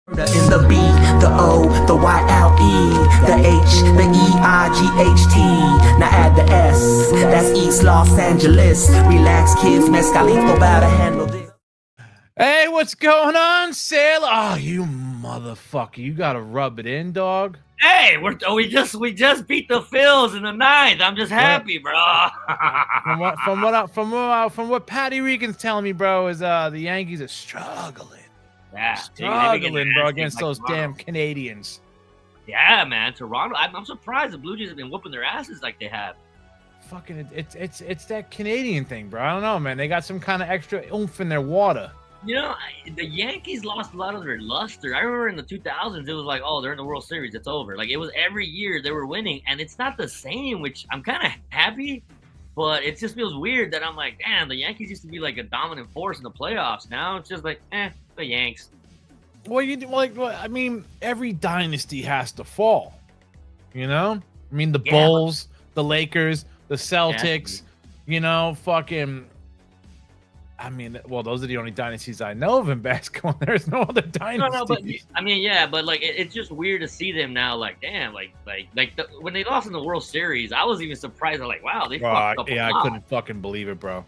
In the B, the O, the Y-L-E, the H, the E-I-G-H-T. Now add the S, that's East Los Angeles. Relax, kids, mezcalito about to handle this. Hey, what's going on, Sailor? Oh, you motherfucker. You gotta rub it in, dog. Hey, we just beat the Phils in the ninth. I'm just happy, bro. from what Patty Regan's telling me, bro, is the Yankees are struggling. Yeah, struggling, bro, against those damn Canadians. Yeah, man, Toronto. I'm surprised the Blue Jays have been whooping their asses like they have. Fucking, it's that Canadian thing, bro. I don't know, man. They got some kind of extra oomph in their water. You know, the Yankees lost a lot of their luster. I remember in the 2000s, it was like, oh, they're in the World Series, it's over. Like, it was every year they were winning, and it's not the same, which I'm kind of happy, but it just feels weird that I'm like, damn, the Yankees used to be like a dominant force in the playoffs. Now it's just like, the Yanks. Well, I mean, every dynasty has to fall, you know? I mean, the Bulls, the Lakers, the Celtics, you know, fucking... I mean, well, those are the only dynasties I know of in basketball. There's no other dynasties. No, but I mean, yeah, but like, it's just weird to see them now. Like, damn, when they lost in the World Series, I was even surprised. I'm like, wow, they fucked up. Yeah, I couldn't fucking believe it, bro.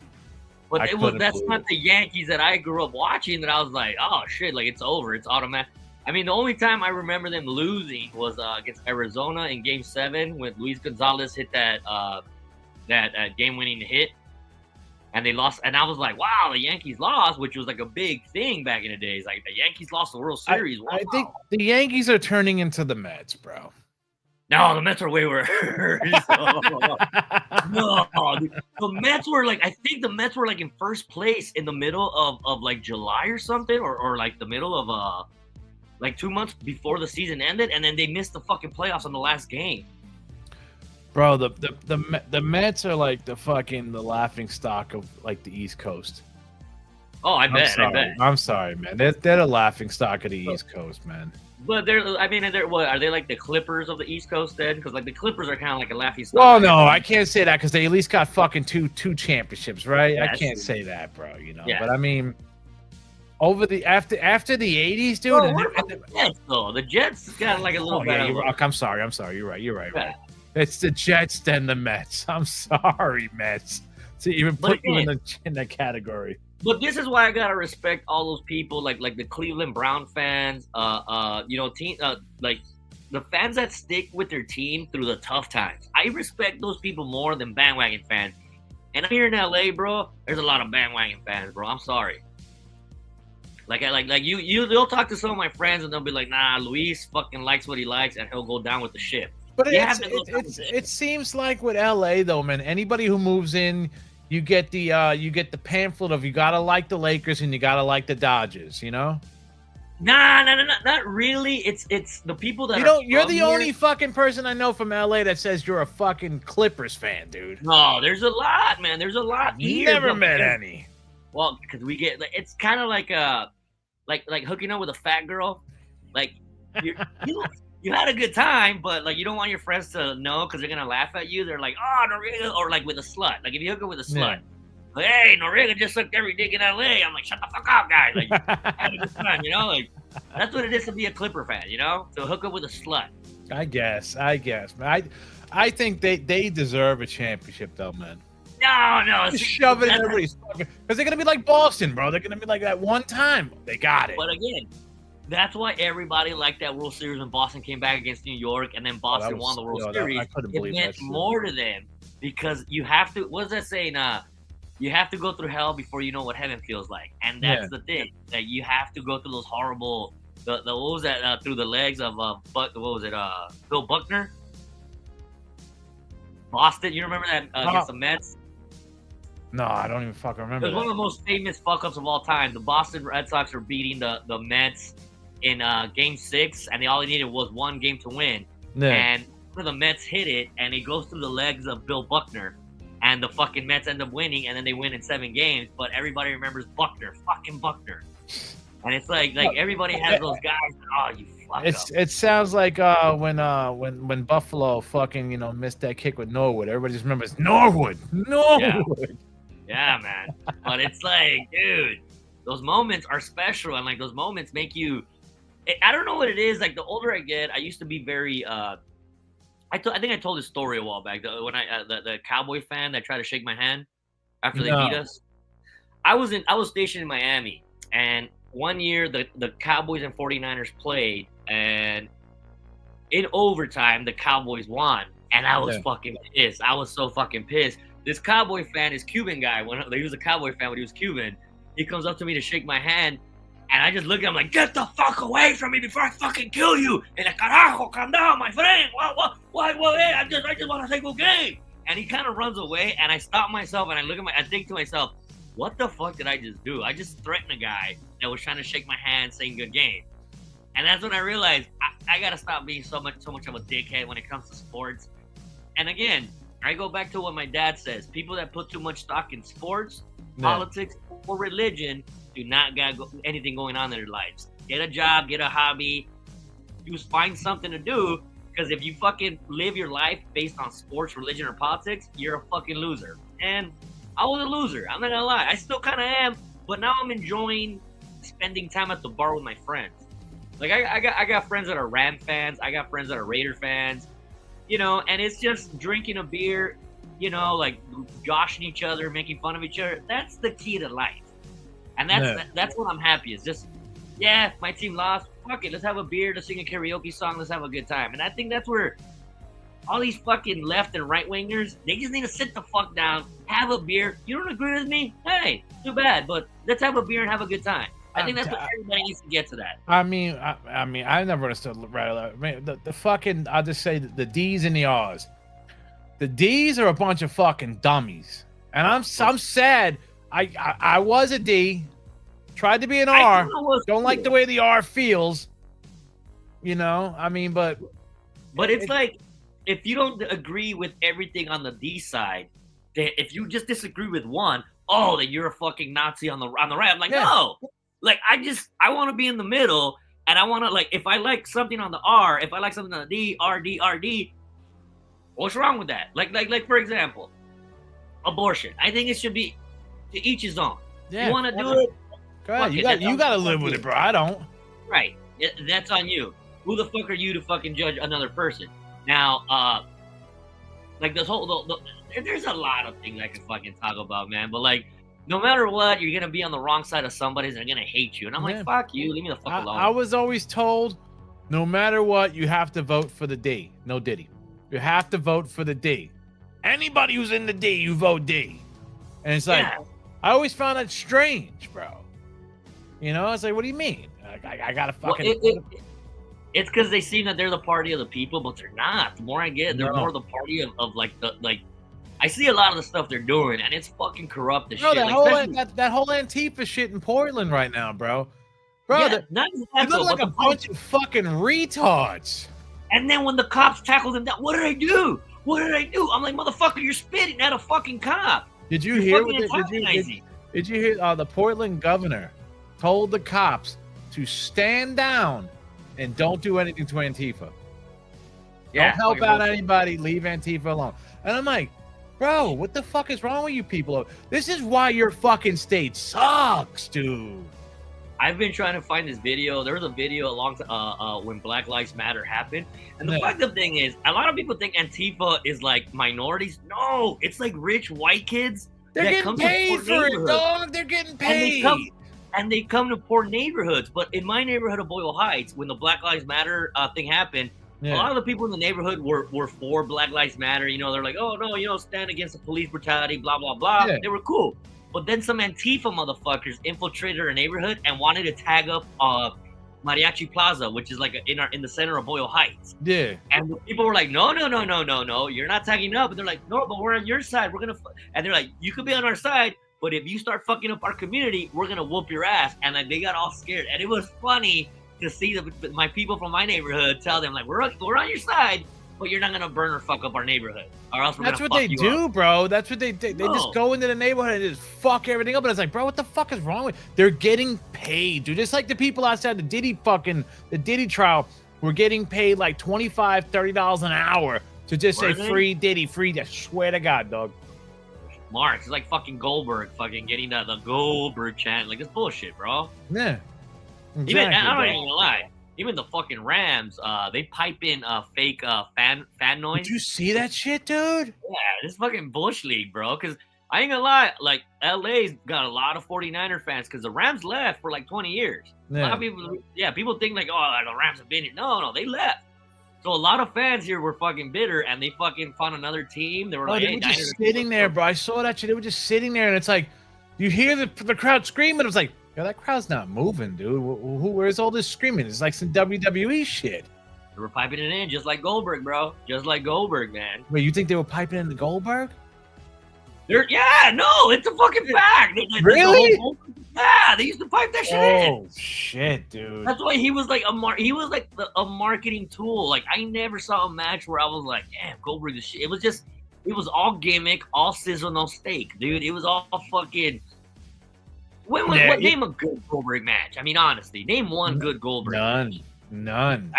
But that's not the Yankees that I grew up watching. That I was like, oh shit, like it's over, it's automatic. I mean, the only time I remember them losing was against Arizona in Game 7 when Luis Gonzalez hit that game-winning hit. And they lost, and I was like, wow, the Yankees lost, which was like a big thing back in the days. Like, the Yankees lost the World Series. Wow. I think the Yankees are turning into the Mets, bro. No, the Mets are way worse. No, the Mets were like, I think the Mets were like in first place in the middle of like July or something, or like the middle of like 2 months before the season ended, and then they missed the fucking playoffs on the last game. Bro, the Mets are like the laughing stock of like the East Coast. Oh, I bet. I'm sorry, man. They're the laughing stock of the East Coast, man. But what are they like the Clippers of the East Coast then? Because like the Clippers are kind of like a laughing stock. Well, no, I can't say that because they at least got fucking two championships, right? Yeah, I can't say that, bro. You know, yeah. But I mean, over the after the '80s, dude. Well, the Jets though? The Jets got like a little. I'm sorry. You're right. Right. It's the Jets then the Mets. I'm sorry, Mets, to even put you in that category. But this is why I gotta respect all those people, like the Cleveland Brown fans, you know, like the fans that stick with their team through the tough times. I respect those people more than bandwagon fans. And here in LA, bro, there's a lot of bandwagon fans, bro. I'm sorry. You'll talk to some of my friends and they'll be like, nah, Luis fucking likes what he likes and he'll go down with the ship. But it seems like with LA though, man, anybody who moves in, you get the pamphlet of you gotta like the Lakers and you gotta like the Dodgers, you know? Nah, not really. It's the people that you're the only fucking person I know from LA that says you're a fucking Clippers fan, dude. No, there's a lot, man. There's a lot here. Never met any. Well, because we get it's kind of like like hooking up with a fat girl, like you had a good time, but like you don't want your friends to know because they're gonna laugh at you. They're like, oh, Noriega, or like with a slut. Like if you hook up with a slut, like, hey, Noriega just sucked every dick in LA. I'm like, shut the fuck up, guys. Like, have a good time, you know? Like that's what it is to be a Clipper fan, you know? To hook up with a slut. I guess, man. I think they deserve a championship though, man. No, just shove it in everybody's fucking because they're gonna be like Boston, bro. They're gonna be like that one time they got it. But again. That's why everybody liked that World Series when Boston came back against New York and then Boston won the World Series. It meant more to them because you have to, what's that saying? You have to go through hell before you know what heaven feels like. And that's the thing, that you have to go through those horrible, what was that, through the legs of, Bill Buckner? Boston, you remember that against the Mets? No, I don't even fucking remember. It was one of the most famous fuck-ups of all time. The Boston Red Sox are beating the Mets in Game 6, and all they needed was one game to win. Yeah. And the Mets hit it, and it goes through the legs of Bill Buckner, and the fucking Mets end up winning, and then they win in 7 games. But everybody remembers Buckner, fucking Buckner, and it's like everybody has those guys. Oh, you fuck up. It sounds like when Buffalo fucking missed that kick with Norwood. Everybody just remembers Norwood. Yeah, man. But it's like, dude, those moments are special, and like those moments make you I don't know what it is. Like the older I get, I used to be very. I think I told this story a while back. When the Cowboy fan that tried to shake my hand after they beat us. I was stationed in Miami, and one year the Cowboys and 49ers played, and in overtime the Cowboys won, and I was fucking pissed. I was so fucking pissed. This Cowboy fan, this Cuban guy, he was a Cowboy fan when he was Cuban. He comes up to me to shake my hand, and I just look at him like, "Get the fuck away from me before I fucking kill you!" And like, "Carajo, calm down, my friend. What? Hey, I just want to take a game." And he kind of runs away, and I stop myself, and I think to myself, what the fuck did I just do? I just threatened a guy that was trying to shake my hand saying good game. And that's when I realized I gotta stop being so much of a dickhead when it comes to sports. And again, I go back to what my dad says. People that put too much stock in sports, politics, or religion do not got anything going on in their lives. Get a job, get a hobby, just find something to do. Because if you fucking live your life based on sports, religion, or politics, you're a fucking loser. And I was a loser. I'm not gonna lie. I still kind of am, but now I'm enjoying spending time at the bar with my friends. Like I got friends that are Ram fans. I got friends that are Raider fans. You know, and it's just drinking a beer. You know, like joshing each other, making fun of each other. That's the key to life, and that's what I'm happy is. Just my team lost. Fuck it. Let's have a beer. Let's sing a karaoke song. Let's have a good time. And I think that's where all these fucking left and right wingers, they just need to sit the fuck down, have a beer. You don't agree with me? Hey, too bad. But let's have a beer and have a good time. I think that's what everybody needs to get to that. I mean, I never understood right. I mean, the fucking, I'll just say the D's and the R's. The D's are a bunch of fucking dummies, and I'm sad. I was a D, tried to be an R. Don't like the way the R feels. You know, I mean, but it's like, if you don't agree with everything on the D side, if you just disagree with one, then you're a fucking Nazi on the right. I'm like, no. Like, I want to be in the middle, and I want to, like, if I like something on the R, if I like something on the D, RD, what's wrong with that? Like for example, abortion. I think it should be to each his own. Yeah, you want to do it? Go ahead. You got to live with it, bro. I don't. Right. That's on you. Who the fuck are you to fucking judge another person? Now, like this whole, there's a lot of things I can fucking talk about, man. But like, no matter what, you're gonna be on the wrong side of somebody's, and they're gonna hate you. And I'm like, fuck you, leave me the fuck alone. I was always told, no matter what, you have to vote for the D. No Diddy. You have to vote for the D. Anybody who's in the D, you vote D. And it's like, I always found that strange, bro. You know, it's like, what do you mean? I gotta fucking. It's because they seem that they're the party of the people, but they're not. The more I get, they're more the party of like I see a lot of the stuff they're doing, and it's fucking corrupt as shit. That whole Antifa shit in Portland right now, bro. They look like a bunch of fucking retards. And then when the cops tackled them down, what did I do? I'm like, motherfucker, you're spitting at a fucking cop. Did you hear? Did you hear? The Portland governor told the cops to stand down and don't do anything to Antifa. Don't help out anybody. Leave Antifa alone. And I'm like, bro, what the fuck is wrong with you people? This is why your fucking state sucks, dude. I've been trying to find this video. There was a video when Black Lives Matter happened. And the fucked up thing is, a lot of people think Antifa is like minorities. No, it's like rich white kids. They're getting paid for it, dog. They're getting paid. And they come to poor neighborhoods. But in my neighborhood of Boyle Heights, when the Black Lives Matter thing happened, a lot of the people in the neighborhood were for Black Lives Matter. You know, they're like, oh, no, stand against the police brutality, blah, blah, blah. Yeah. They were cool. But then some Antifa motherfuckers infiltrated our neighborhood and wanted to tag up Mariachi Plaza, which is like in the center of Boyle Heights. Yeah. And the people were like, no, you're not tagging up. And they're like, no, but we're on your side. We're going to... And they're like, you could be on our side, but if you start fucking up our community, we're going to whoop your ass. And like, they got all scared. And it was funny to see my people from my neighborhood tell them, like, we're on your side, but you're not going to burn or fuck up our neighborhood. Or else we're going to fuck you up. That's what they do, bro. That's what they do. They just go into the neighborhood and just fuck everything up. And it's like, bro, what the fuck is wrong with... They're getting paid, dude. Just like the people outside the Diddy trial were getting paid like $25, $30 an hour to just say free Diddy, free... I swear to God, dog. Mark, it's like fucking Goldberg fucking getting the Goldberg chant. Like, it's bullshit, bro. Yeah. Exactly, I'm not even gonna lie. even the fucking Rams, they pipe in fake fan noise. Did you see that shit, dude? Yeah, this fucking bush league, bro. Because I ain't gonna lie, like LA's got a lot of 49er fans because the Rams left for like 20 years. A lot of people, people think like, oh, the Rams have been here. No, they left. So a lot of fans here were fucking bitter, and they fucking found another team. They were like, they were just sitting there, bro. I saw that shit. They were just sitting there, and it's like, you hear the crowd screaming. It was like, yo, that crowd's not moving, dude. Where's all this screaming? It's like some WWE shit. They were piping it in, just like Goldberg, bro. Just like Goldberg, man. Wait, you think they were piping in the Goldberg? It's a fucking fact. Really? Yeah, they used to pipe that shit in. Oh shit, dude. That's why he was like a marketing tool. Like I never saw a match where I was like, damn, Goldberg is shit. It was all gimmick, all sizzle, no steak, dude. It was all fucking. What name a good Goldberg match? I mean, honestly, name one good Goldberg match. None.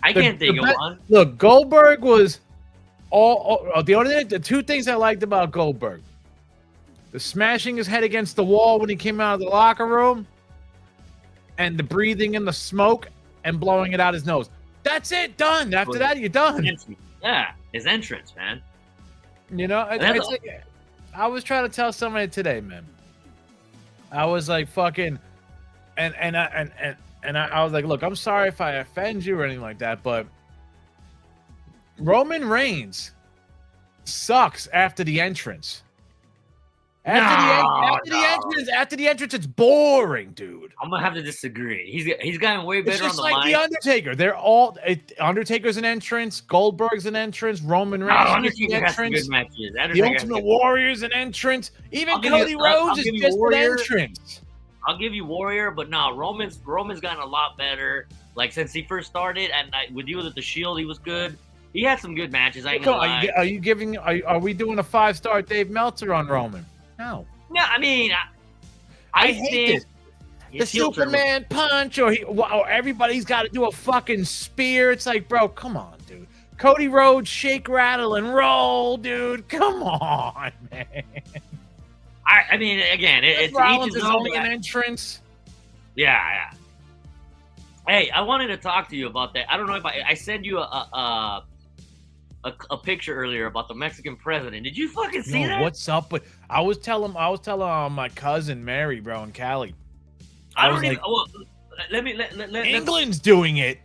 I can't think of one. Look, Goldberg was the two things I liked about Goldberg. The smashing his head against the wall when he came out of the locker room, and the breathing in the smoke and blowing it out his nose. That's it. Done. After that, you're done. Yeah, his entrance, man. You know, I was trying to tell somebody today, man. I was like, fucking, and I was like, look, I'm sorry if I offend you or anything like that, but Roman Reigns sucks after the entrance. After the entrance, it's boring, dude. I'm gonna have to disagree. He's gotten way better on the mic. The Undertaker. They're all Undertaker's an entrance, Goldberg's an entrance, Roman Reigns is an entrance. Good matches. The Ultimate Warrior's an entrance. Even Cody Rhodes is just an entrance. I'll give you Warrior, but no, Roman's gotten a lot better. Like since he first started, and with you with the Shield, he was good. He had some good matches. I ain't gonna lie. Are we doing a 5-star Dave Meltzer on Roman? No. No, I mean, I hate this. The Superman punch, or everybody's got to do a fucking spear. It's like, bro, come on, dude. Cody Rhodes, shake, rattle, and roll, dude. Come on, man. I mean, again, it's Rollins is only an entrance. Yeah. Hey, I wanted to talk to you about that. I don't know if I sent you a picture earlier about the Mexican president. Did you fucking see that? What's up? But I was telling my cousin Mary, bro, in Cali. England's doing it.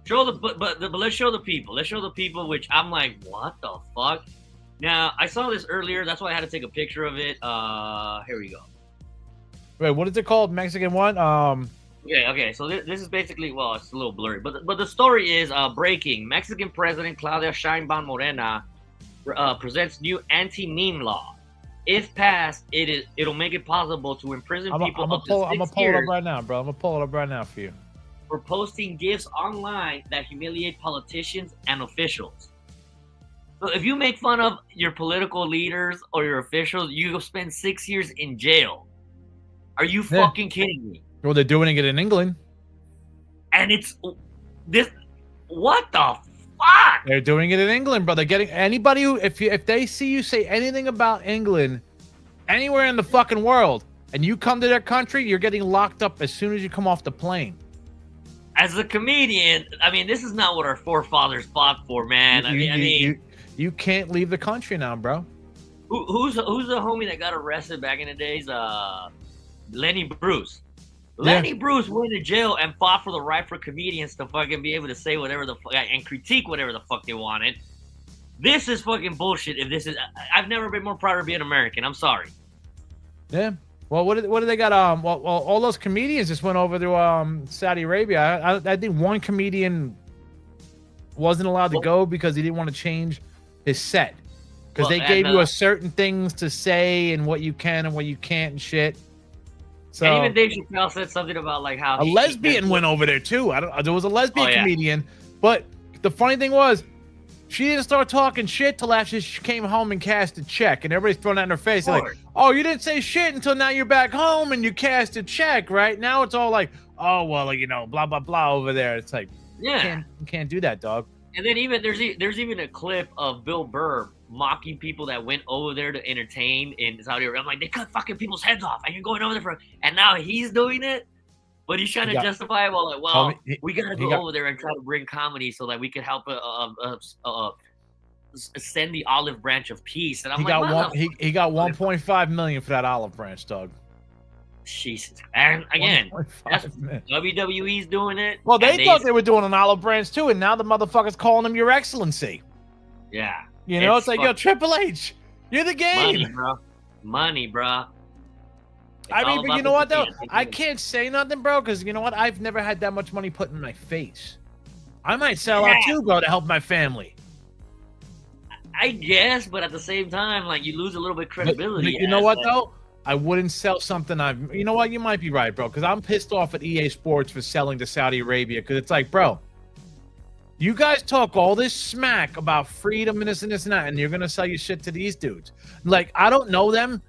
But let's show the people. Let's show the people. Which I'm like, what the fuck? Now I saw this earlier. That's why I had to take a picture of it. Here we go. Wait, what is it called? Mexican what? Okay. So this is basically, well, it's a little blurry, but the story is breaking. Mexican President Claudia Sheinbaum Morena presents new anti-meme law. If passed, it'll make it possible to imprison people I'm gonna pull it up right now, bro. I'm gonna pull it up right now for you. For posting gifs online that humiliate politicians and officials. So if you make fun of your political leaders or your officials, you spend 6 years in jail. Are you fucking kidding me? Well, they're doing it in England. And it's this. What the fuck? They're doing it in England, bro. They're getting anybody who, if they see you say anything about England anywhere in the fucking world, and you come to their country, you're getting locked up as soon as you come off the plane. As a comedian, I mean, this is not what our forefathers fought for, man. You can't leave the country now, bro. Who's the homie that got arrested back in the days? Lenny Bruce. Lenny Bruce went to jail and fought for the right for comedians to fucking be able to say whatever the fuck and critique whatever the fuck they wanted. This is fucking bullshit. If this is, I've never been more proud to be an American. I'm sorry. Yeah. Well, what do they got? Well, all those comedians just went over to Saudi Arabia. I think one comedian wasn't allowed to go because he didn't want to change his set because they gave you a certain things to say and what you can and what you can't and shit. So, and even Dave Chappelle said something about like how a lesbian went over there too. There was a lesbian comedian, but the funny thing was, she didn't start talking shit till after she came home and cashed a check, and everybody's throwing that in her face. They're like, oh, you didn't say shit until now you're back home and you cashed a check, right? Now it's all like, oh, well, you know, blah, blah, blah over there. It's like, you can't do that, dog. And then even there's even a clip of Bill Burr mocking people that went over there to entertain in Saudi Arabia. I'm like, they cut fucking people's heads off, and you're going over there and now he's doing it. But he's trying to justify it. Well, like, well, we gotta go over there and try to bring comedy so that we could help send the olive branch of peace. And I'm he got 1.5 million for that olive branch, dog. Jesus. And again, WWE's doing it. Well, they thought they were doing an olive branch too, and now the motherfucker's calling them Your Excellency. Yeah. You know, it's like, yo, Triple H, you're the game. Money, bro. I mean, but you know what, though? I can't say nothing, bro, because you know what? I've never had that much money put in my face. I might sell out too, bro, to help my family. I guess, but at the same time, like, you lose a little bit of credibility. But you know what, though? I wouldn't sell something You know what? You might be right, bro, because I'm pissed off at EA Sports for selling to Saudi Arabia, because it's like, bro, you guys talk all this smack about freedom and this and that, and you're going to sell your shit to these dudes. Like, I don't know them.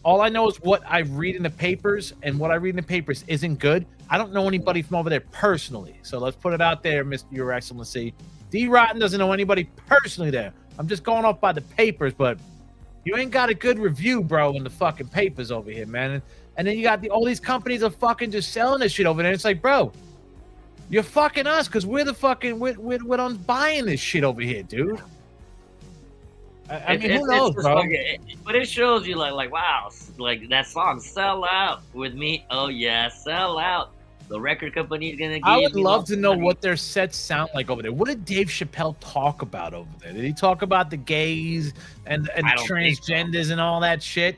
All I know is what I read in the papers, and what I read in the papers isn't good. I don't know anybody from over there personally. So let's put it out there, Mr. Your Excellency. Dee Rotten doesn't know anybody personally there. I'm just going off by the papers, but you ain't got a good review, bro, in the fucking papers over here, man. And then you got all these companies are fucking just selling this shit over there. It's like, bro, you're fucking us because we're the fucking we're on buying this shit over here, dude. I mean, who knows, bro? But it shows you, like, wow, like that song, "Sell Out" with me. Oh yeah, sell out. The record company is gonna. I would love to know what their sets sound like over there. What did Dave Chappelle talk about over there? Did he talk about the gays and transgenders and all that shit?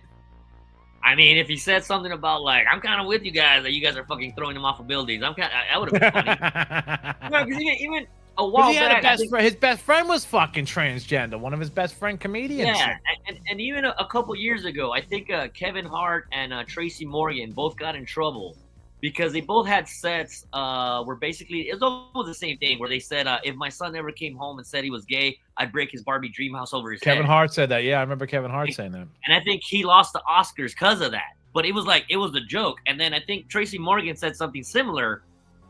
I mean, if he said something about like, I'm kind of with you guys that you guys are fucking throwing them off of buildings, that would have been funny. No, because even a while back, his best friend was fucking transgender. One of his best friend comedians. Yeah, and even a couple years ago, I think Kevin Hart and Tracy Morgan both got in trouble because they both had sets where basically it was almost the same thing, where they said if my son ever came home and said he was gay, I'd break his Barbie dream house over his head. Kevin Hart said that. Yeah, I remember Kevin Hart saying that. And I think he lost the Oscars because of that. But it was like, it was a joke. And then I think Tracy Morgan said something similar,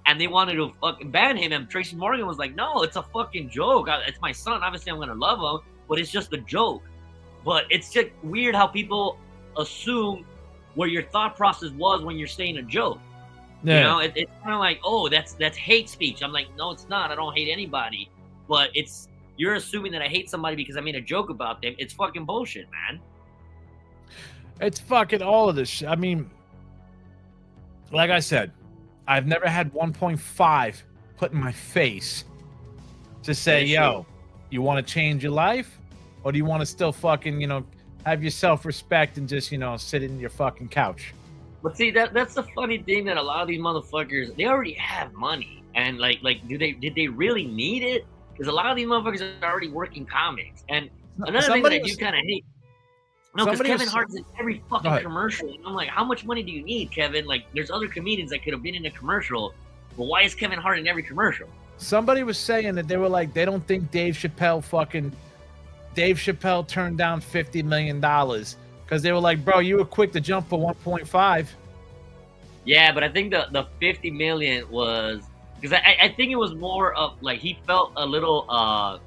and they wanted to fucking ban him. And Tracy Morgan was like, no, it's a fucking joke. It's my son. Obviously, I'm going to love him, but it's just a joke. But it's just weird how people assume where your thought process was when you're saying a joke. Yeah. You know, it's kind of like, oh, that's hate speech. I'm like, no, it's not. I don't hate anybody. But you're assuming that I hate somebody because I made a joke about them. It's fucking bullshit, man. It's fucking all of this shit. I mean, like I said, I've never had 1.5 put in my face to say, yo, you want to change your life? Or do you want to still fucking, have your self-respect and just, sit in your fucking couch? But see, that's the funny thing, that a lot of these motherfuckers, they already have money. And like did they really need it? Because a lot of these motherfuckers are already working comics. And another thing that I do kind of hate. No, because Kevin Hart's in every fucking commercial. And I'm like, how much money do you need, Kevin? Like, there's other comedians that could have been in a commercial. But why is Kevin Hart in every commercial? Somebody was saying that they were like, they don't think Dave Chappelle turned down $50 million. Because they were like, bro, you were quick to jump for 1.5. Yeah, but I think the 50 million was... Because I think it was more of, like, he felt a little...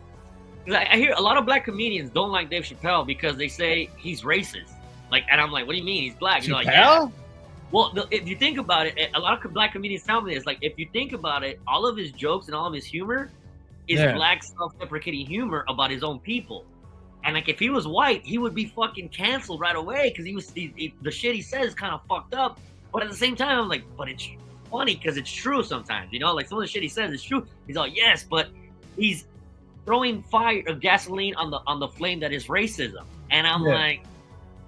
Because I hear a lot of black comedians don't like Dave Chappelle because they say he's racist. Like, and I'm like, what do you mean? He's black. You're like, yeah. Well, if you think about it, a lot of black comedians tell me this. Like, if you think about it, all of his jokes and all of his humor is black self-deprecating humor about his own people. And like, if he was white, he would be fucking canceled right away because the shit he says is kind of fucked up. But at the same time, I'm like, but it's funny because it's true sometimes. Like, some of the shit he says is true. He's like, yes, but he's throwing fire of gasoline on the flame that is racism. And I'm like,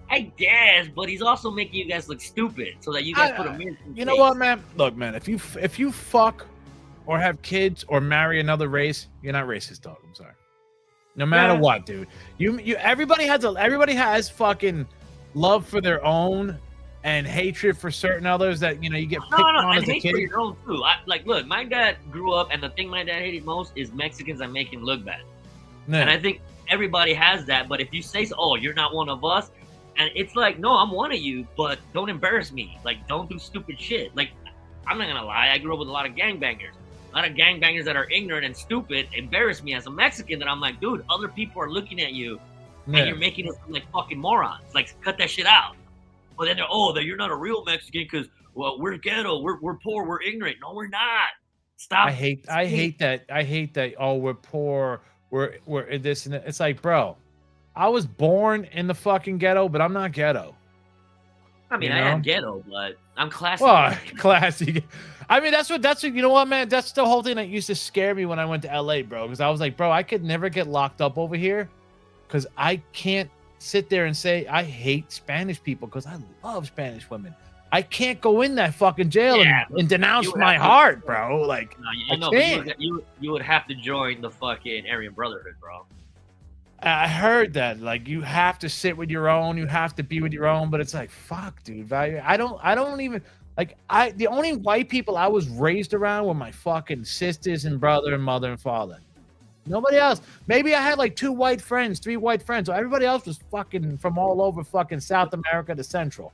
I guess, but he's also making you guys look stupid so that you guys put him in. You know what, man? Look, man, if you fuck or have kids or marry another race, you're not racist, dog. I'm sorry. No matter what, dude. Everybody has fucking love for their own and hatred for certain others that you get picked on as a kid. For your own too. Look, my dad grew up, and the thing my dad hated most is Mexicans that make him look bad. Yeah. And I think everybody has that. But if you say, "Oh, you're not one of us," and it's like, "No, I'm one of you," but don't embarrass me. Like, don't do stupid shit. Like, I'm not gonna lie, I grew up with a lot of gangbangers. A lot of gangbangers that are ignorant and stupid embarrass me as a Mexican. That I'm like, dude, other people are looking at you, and you're making us look like fucking morons. Like, cut that shit out. But then you're not a real Mexican because well, we're ghetto, we're poor, we're ignorant. No, we're not. Stop. I hate that. I hate that. Oh, we're poor. We're this and that. It's like, bro, I was born in the fucking ghetto, but I'm not ghetto. I mean, I am ghetto, but I'm classy. Well, classy. I mean, that's what, you know what, man? That's the whole thing that used to scare me when I went to LA, bro. Because I was like, bro, I could never get locked up over here because I can't sit there and say I hate Spanish people because I love Spanish women. I can't go in that fucking jail and denounce my heart, bro. Like, no, but you would have to join the fucking Aryan Brotherhood, bro. I heard that, like, you have to sit with your own, you have to be with your own, but it's like, fuck, dude. I don't even like. The only white people I was raised around were my fucking sisters and brother and mother and father. Nobody else. Maybe I had like 2 white friends, 3 white friends. So everybody else was fucking from all over fucking South America to Central.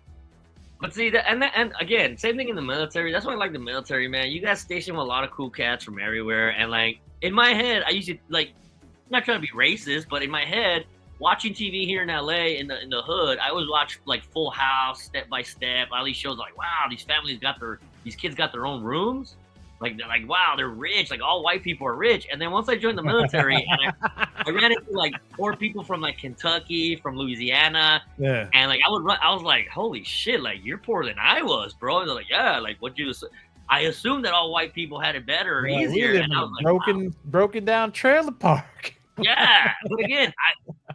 But see, and again, same thing in the military. That's why I like the military, man. You guys stationed with a lot of cool cats from everywhere, and like in my head, I used to like. Not trying to be racist, but in my head, watching TV here in LA in the hood, I always watch like Full House, Step by Step, all these shows. Like, wow, these kids got their own rooms. Like, they're like, wow, they're rich. Like, all white people are rich. And then once I joined the military, and I ran into like poor people from like Kentucky, from Louisiana, and like I was like, holy shit, like you're poorer than I was, bro. And they're like, yeah, like what you. I assumed that all white people had it better or easier. And I was like, broken down trailer park. Yeah, but again,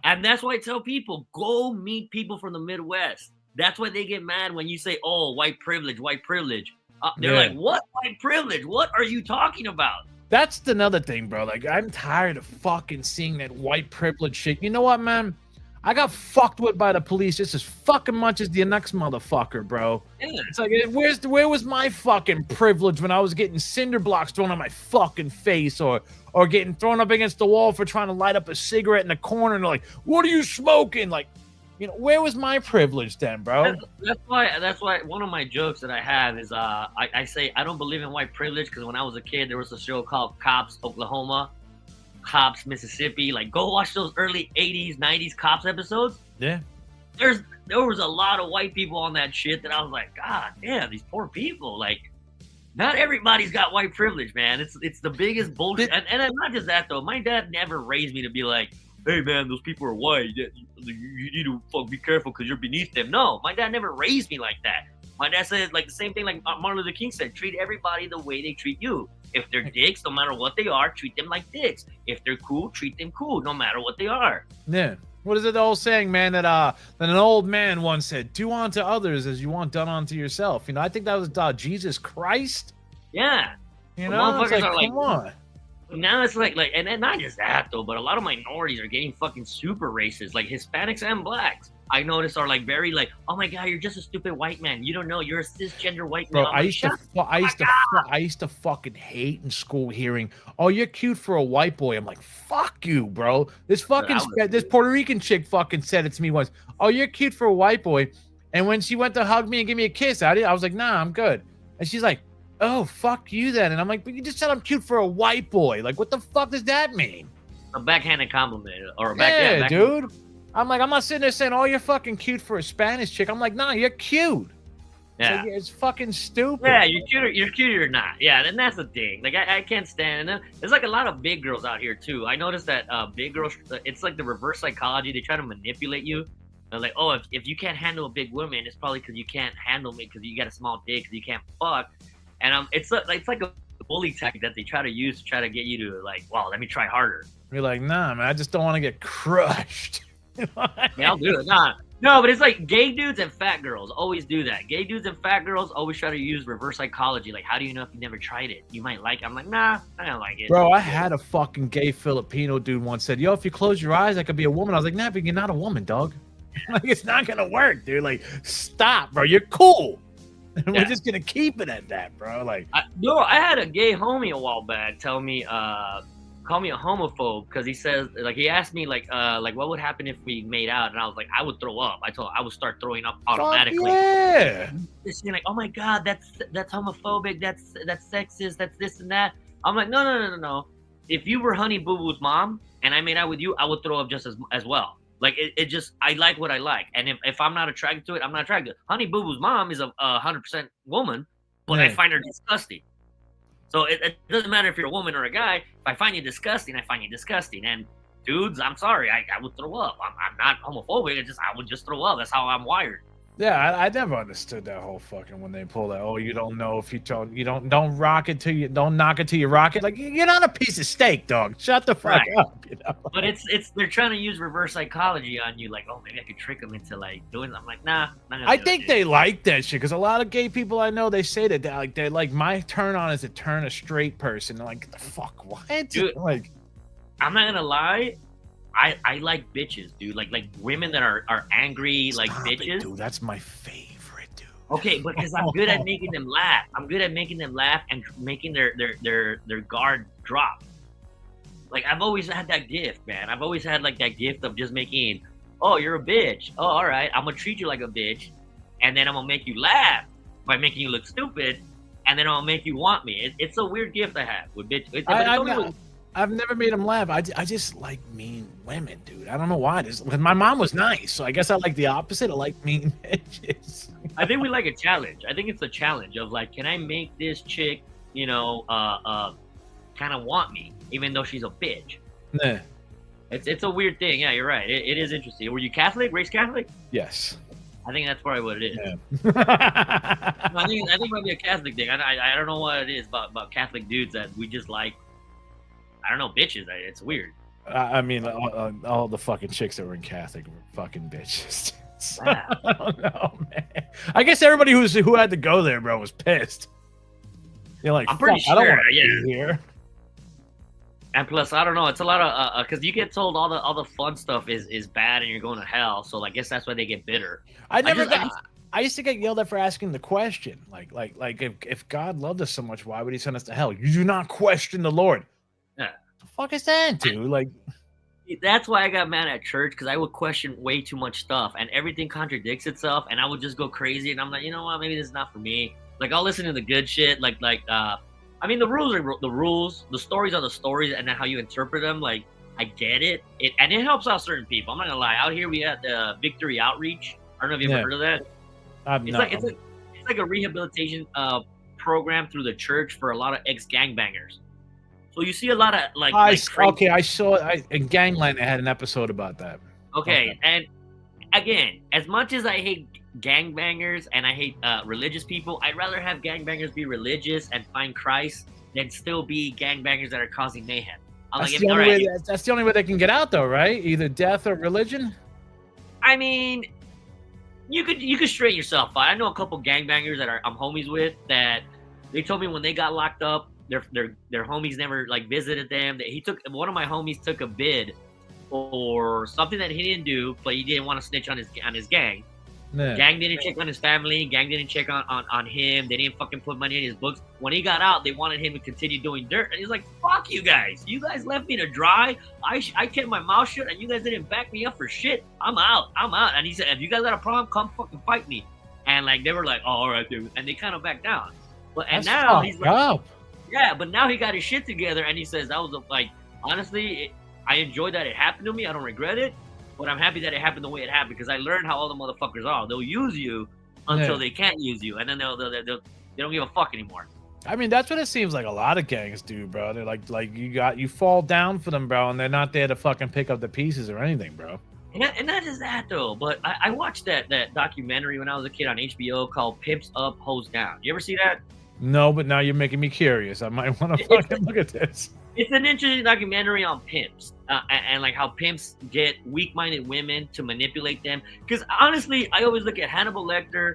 and that's why I tell people, go meet people from the Midwest. That's why they get mad when you say, oh, white privilege, white privilege. They're like, what white privilege? What are you talking about? That's another thing, bro. Like, I'm tired of fucking seeing that white privilege shit. You know what, man? I got fucked with by the police just as fucking much as the next motherfucker, bro. Yeah. It's like, where was my fucking privilege when I was getting cinder blocks thrown on my fucking face or getting thrown up against the wall for trying to light up a cigarette in the corner and they're like, what are you smoking? Like, you know, where was my privilege then, bro? That's why one of my jokes that I have is I say I don't believe in white privilege because when I was a kid, there was a show called Cops Oklahoma, Cops Mississippi. Like, go watch those early 80s, 90s Cops episodes. Yeah. There was a lot of white people on that shit that I was like, God damn, these poor people. Like, not everybody's got white privilege, man. It's the biggest bullshit. And not just that, though. My dad never raised me to be like, hey, man, those people are white. You need to be careful because you're beneath them. No, my dad never raised me like that. My dad said like the same thing like Martin Luther King said, treat everybody the way they treat you. If they're dicks, no matter what they are, treat them like dicks. If they're cool, treat them cool, no matter what they are. Yeah. What is it the old saying, man, that an old man once said, do unto others as you want done unto yourself. You know, I think that was Jesus Christ. Yeah. You know, it's like, come on. Now it's like, and not just that though, but a lot of minorities are getting fucking super racist, like Hispanics and blacks. I noticed are like very like, oh my God, you're just a stupid white man. You don't know you're a cisgender white man. Bro, I used to fucking hate in school hearing, oh, you're cute for a white boy. I'm like, fuck you, bro. This Puerto Rican chick fucking said it to me once. Oh, you're cute for a white boy. And when she went to hug me and give me a kiss, I was like, nah, I'm good. And she's like, oh, fuck you then. And I'm like, but you just said I'm cute for a white boy. Like, what the fuck does that mean? A backhanded compliment or a backhanded dude. I'm like, I'm not sitting there saying, oh, you're fucking cute for a Spanish chick. I'm like, nah, you're cute. Yeah. It's fucking stupid. Yeah, you're cute or not. Yeah, and that's the thing. Like, I can't stand it. There's like a lot of big girls out here too. I noticed that big girls, it's like the reverse psychology. They try to manipulate you. They're like, oh, if you can't handle a big woman, it's probably because you can't handle me because you got a small dick because you can't fuck. And it's like a bully tactic that they try to use to try to get you to like, wow, let me try harder. You're like, nah, man, I just don't want to get crushed. Yeah, I'll do it. No, but it's like gay dudes and fat girls always do that. Gay dudes and fat girls always try to use reverse psychology. Like, how do you know if you never tried it? You might like it. I'm like, nah, I don't like it. Bro, I had a fucking gay Filipino dude once said, yo, if you close your eyes, I could be a woman. I was like, nah, but you're not a woman, dog. Like, it's not going to work, dude. Like, stop, bro. You're cool. And we're just going to keep it at that, bro. Like, I had a gay homie a while back tell me, call me a homophobe because he says, like, he asked me like what would happen if we made out, and I was like, I would throw up. I told him I would start throwing up automatically. Yeah. Just like, oh my God, that's homophobic, that's sexist, that's this and that. I'm like, no. If you were Honey Boo Boo's mom and I made out with you, I would throw up just as well. Like it just, I like what I like, and if I'm not attracted to it, I'm not attracted. Honey Boo Boo's mom is a 100% woman, but I find her disgusting. So it doesn't matter if you're a woman or a guy. If I find you disgusting, I find you disgusting. And dudes, I'm sorry, I would throw up. I'm not homophobic. I would just throw up. That's how I'm wired. Yeah, I never understood that whole fucking when they pull that. Oh, you don't know if you don't rock it till you don't knock it till you rock it. Like you're not a piece of steak, dog. Shut the fuck up. You know? But it's they're trying to use reverse psychology on you. Like, oh, maybe I could trick them into like doing. I'm like, nah. I think they like that shit because a lot of gay people I know they say that they're like my turn on is to turn a straight person. They're like, the fuck, what? Dude, like, I'm not gonna lie. I like bitches, dude. Like women that are angry, like bitches. Dude, that's my favorite, dude. Okay, because I'm good at making them laugh. I'm good at making them laugh and making their guard drop. Like I've always had that gift, man. I've always had like that gift of just making, oh, you're a bitch. Oh, all right, I'm gonna treat you like a bitch, and then I'm gonna make you laugh by making you look stupid, and then I'll make you want me. It's a weird gift I have with bitch. I've never made them laugh. I just like mean women, dude. I don't know why. My mom was nice, so I guess I like the opposite. I like mean bitches. I think we like a challenge. I think it's a challenge of like, can I make this chick, kind of want me, even though she's a bitch? Nah. It's a weird thing. Yeah, you're right. It is interesting. Were you Catholic? Raised Catholic? Yes. I think that's probably what it is. Yeah. I think it might be a Catholic thing. I don't know what it is about Catholic dudes that we just like. I don't know, bitches. It's weird. I mean, all the fucking chicks that were in Catholic were fucking bitches. So, Wow. I don't know, man. I guess everybody who had to go there, bro, was pissed. You're like, I'm pretty sure. I don't want to be here. And plus, I don't know. It's a lot of because you get told all the fun stuff is bad and you're going to hell. So I guess that's why they get bitter. I used to get yelled at for asking the question. Like if God loved us so much, why would He send us to hell? You do not question the Lord. Yeah. The fuck is that, dude? Like, that's why I got mad at church because I would question way too much stuff and everything contradicts itself, and I would just go crazy. And I'm like, you know what? Maybe this is not for me. Like, I'll listen to the good shit. I mean, the rules are the rules. The stories are the stories, and then how you interpret them. Like, I get it. It helps out certain people. I'm not gonna lie. Out here, we had the Victory Outreach. I don't know if you've ever heard of that. It's like a rehabilitation program through the church for a lot of ex-gangbangers. So you see a lot of I saw in Gangland. They had an episode about that. Okay, and again, as much as I hate gangbangers and I hate religious people, I'd rather have gangbangers be religious and find Christ than still be gangbangers that are causing mayhem. That's the only way they can get out, though, right? Either death or religion. I mean, you could straighten yourself out. I know a couple gangbangers that I'm homies with that they told me when they got locked up, their homies never like visited them. One of my homies took a bid for something that he didn't do, but he didn't want to snitch on his gang. Yeah. Gang didn't check on his family. Gang didn't check on him. They didn't fucking put money in his books. When he got out, they wanted him to continue doing dirt. And he's like, fuck you guys. You guys left me to dry. I kept my mouth shut, and you guys didn't back me up for shit. I'm out. And he said, if you guys got a problem, come fucking fight me. And like they were like, oh, all right, dude. And they kind of backed down. And now he's like, yeah, but now he got his shit together, and he says, that was honestly, I enjoyed that it happened to me. I don't regret it. But I'm happy that it happened the way it happened because I learned how all the motherfuckers are. They'll use you until they can't use you, and then they don't give a fuck anymore. I mean, that's what it seems like a lot of gangs do, bro. They're like you fall down for them, bro, and they're not there to fucking pick up the pieces or anything, bro. And not just that though, but I watched that documentary when I was a kid on HBO called "Pimps Up, Hoes Down." You ever see that? No, but now you're making me curious. I might want to fucking look at this. It's an interesting documentary on pimps and like how pimps get weak-minded women to manipulate them. Because honestly, I always look at Hannibal Lecter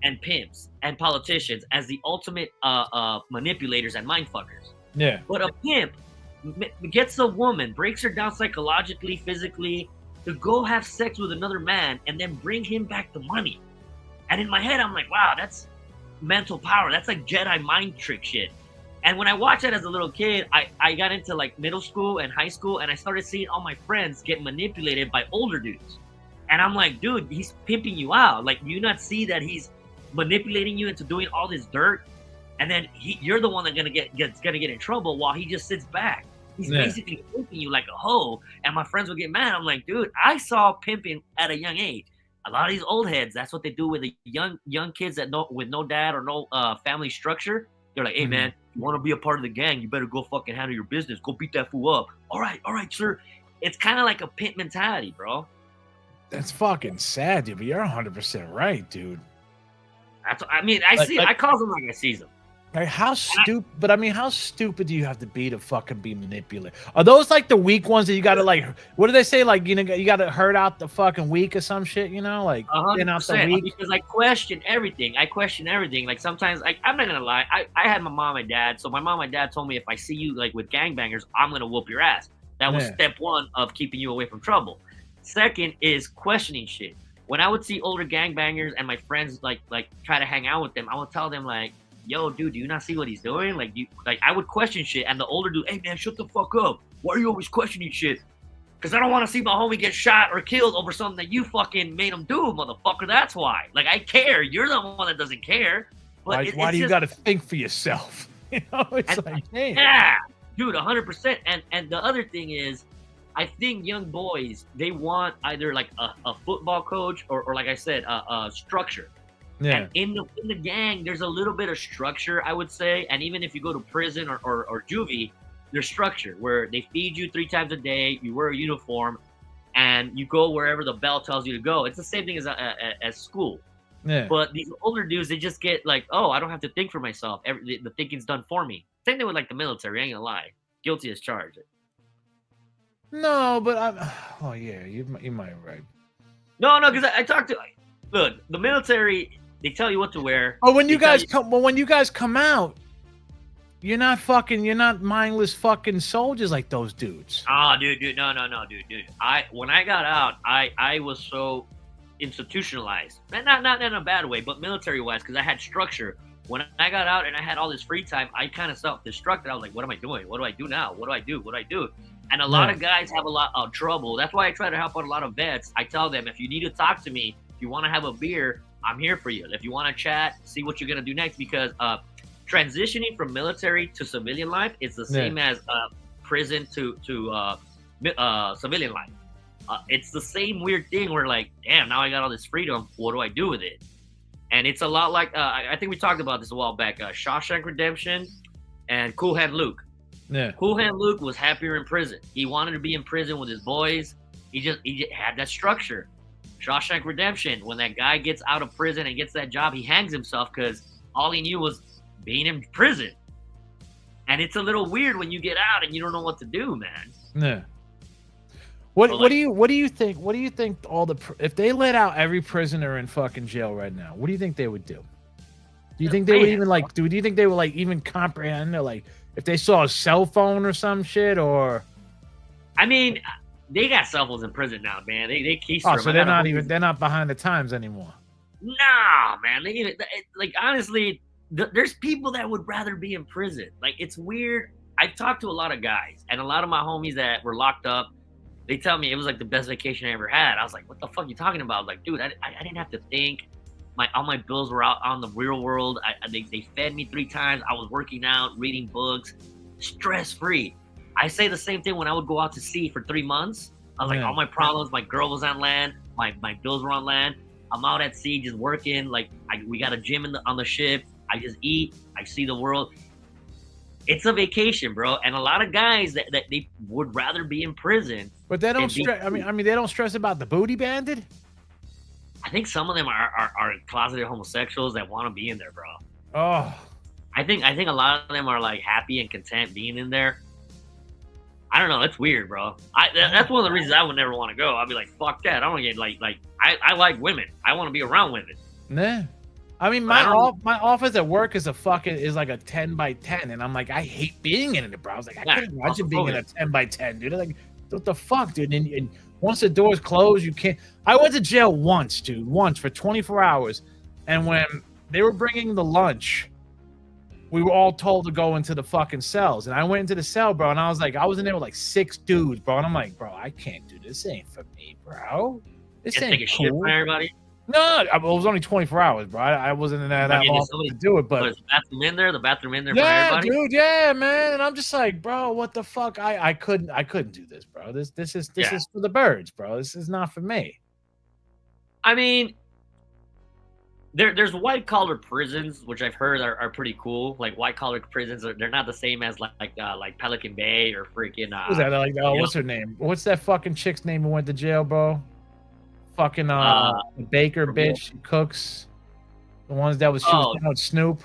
and pimps and politicians as the ultimate manipulators and mindfuckers. Yeah. But a pimp gets a woman, breaks her down psychologically, physically, to go have sex with another man and then bring him back the money. And in my head, I'm like, wow, that's mental power. That's like Jedi mind trick shit. And when I watched that as a little kid, I got into like middle school and high school, and I started seeing all my friends get manipulated by older dudes. And I'm like, dude, he's pimping you out. Like, you not see that he's manipulating you into doing all this dirt, and then you're the one that's gonna get in trouble while he just sits back. He's basically pimping you like a hoe. And my friends would get mad. I'm like, dude, I saw pimping at a young age. A lot of these old heads, that's what they do with the young kids that with no dad or no family structure. They're like, hey, man, you want to be a part of the gang, you better go fucking handle your business. Go beat that fool up. All right, sir. It's kind of like a pimp mentality, bro. That's fucking sad, dude. But you're 100% right, dude. That's. I mean, I see. I call them like I see them. Like how stupid? But I mean, how stupid do you have to fucking be manipulated? Are those like the weak ones that you gotta like? What do they say? Like you gotta hurt out the fucking weak or some shit. You know, like in out the weak. Because I question everything. Like sometimes, I'm not gonna lie. I had my mom and dad. So my mom and dad told me if I see you like with gangbangers, I'm gonna whoop your ass. That was step one of keeping you away from trouble. Second is questioning shit. When I would see older gangbangers and my friends like try to hang out with them, I would tell them like, yo, dude, do you not see what he's doing? Like I would question shit, and the older dude, hey man, shut the fuck up. Why are you always questioning shit? Because I don't want to see my homie get shot or killed over something that you fucking made him do, motherfucker. That's why. Like I care. You're the one that doesn't care. But why do you got to think for yourself? You know, it's like, damn. Yeah, dude, 100%. And the other thing is, I think young boys, they want either like a football coach or like I said, a structure. Yeah. And in the gang, there's a little bit of structure, I would say. And even if you go to prison or juvie, there's structure where they feed you 3 times a day, you wear a uniform, and you go wherever the bell tells you to go. It's the same thing as school. Yeah. But these older dudes, they just get like, oh, I don't have to think for myself. The thinking's done for me. Same thing with like the military. I ain't gonna lie. Guilty as charged. No, but you might be right. No, because I talked to look, the military. They tell you what to wear. Oh, when you guys come out, you're not mindless fucking soldiers like those dudes. Ah, dude, no, dude. When I got out, I was so institutionalized, not in a bad way, but military wise, because I had structure. When I got out and I had all this free time, I kind of self-destructed. I was like, what am I doing? What do I do now? What do I do? And a lot of guys have a lot of trouble. That's why I try to help out a lot of vets. I tell them, if you need to talk to me, if you want to have a beer, I'm here for you. If you want to chat, see what you're going to do next, because transitioning from military to civilian life is the same as prison to civilian life. It's the same weird thing where like, damn, now I got all this freedom. What do I do with it? And it's a lot like, I think we talked about this a while back, Shawshank Redemption and Cool Hand Luke. Yeah. Cool Hand Luke was happier in prison. He wanted to be in prison with his boys. He just had that structure. Shawshank Redemption, when that guy gets out of prison and gets that job, he hangs himself because all he knew was being in prison. And it's a little weird when you get out and you don't know what to do, man. Yeah. What do you think if they let out every prisoner in fucking jail right now, what do you think they would do? Do you think they would even do you think they would like even comprehend, or like if they saw a cell phone or some shit? Or I mean, they got cell phones in prison now, man. They keep so they're not behind the times anymore. Nah, man. Honestly, there's people that would rather be in prison. Like, it's weird. I've talked to a lot of guys, and a lot of my homies that were locked up, they tell me it was like the best vacation I ever had. I was like, what the fuck are you talking about? Like, dude, I didn't have to think. All my bills were out on the real world. They fed me 3 times. I was working out, reading books, stress-free. I say the same thing when I would go out to sea for 3 months. I was like, all my problems, my girl was on land, my bills were on land. I'm out at sea just working. Like, we got a gym on the ship. I just eat. I see the world. It's a vacation, bro. And a lot of guys that they would rather be in prison. But they don't stress. I mean, they don't stress about the booty bandit. I think some of them are closeted homosexuals that want to be in there, bro. Oh. I think a lot of them are like happy and content being in there. I don't know. That's weird, bro. That's one of the reasons I would never want to go. I'd be like, fuck that. I don't want to get like I like women. I want to be around women. Nah. I mean, my office at work is like a 10 by 10, and I'm like, I hate being in it, bro. I was like, I can't imagine being in a 10 by 10, dude. Like, what the fuck, dude? And once the doors close, you can't. I went to jail once, dude. Once for 24 hours, and when they were bringing the lunch, we were all told to go into the fucking cells, and I went into the cell, bro, and I was in there with like 6 dudes, bro, and I'm like, bro, I can't do this. Ain't for me, bro. This ain't take a shit from everybody. No, it was only 24 hours, bro. I wasn't in there that long to do it, but there's a bathroom in there. The bathroom in there for yeah, everybody. dude, yeah, man. And I'm just like, bro, what the fuck? I couldn't do this, bro. This is for the birds, bro. This is not for me. I mean, there's white collar prisons, which I've heard are pretty cool. Like white collar prisons, they're not the same as like Pelican Bay or freaking. Who's that? Like, what's her name? What's that fucking chick's name who went to jail, bro? Fucking the Baker bitch. She cooks. The ones that was down with Snoop.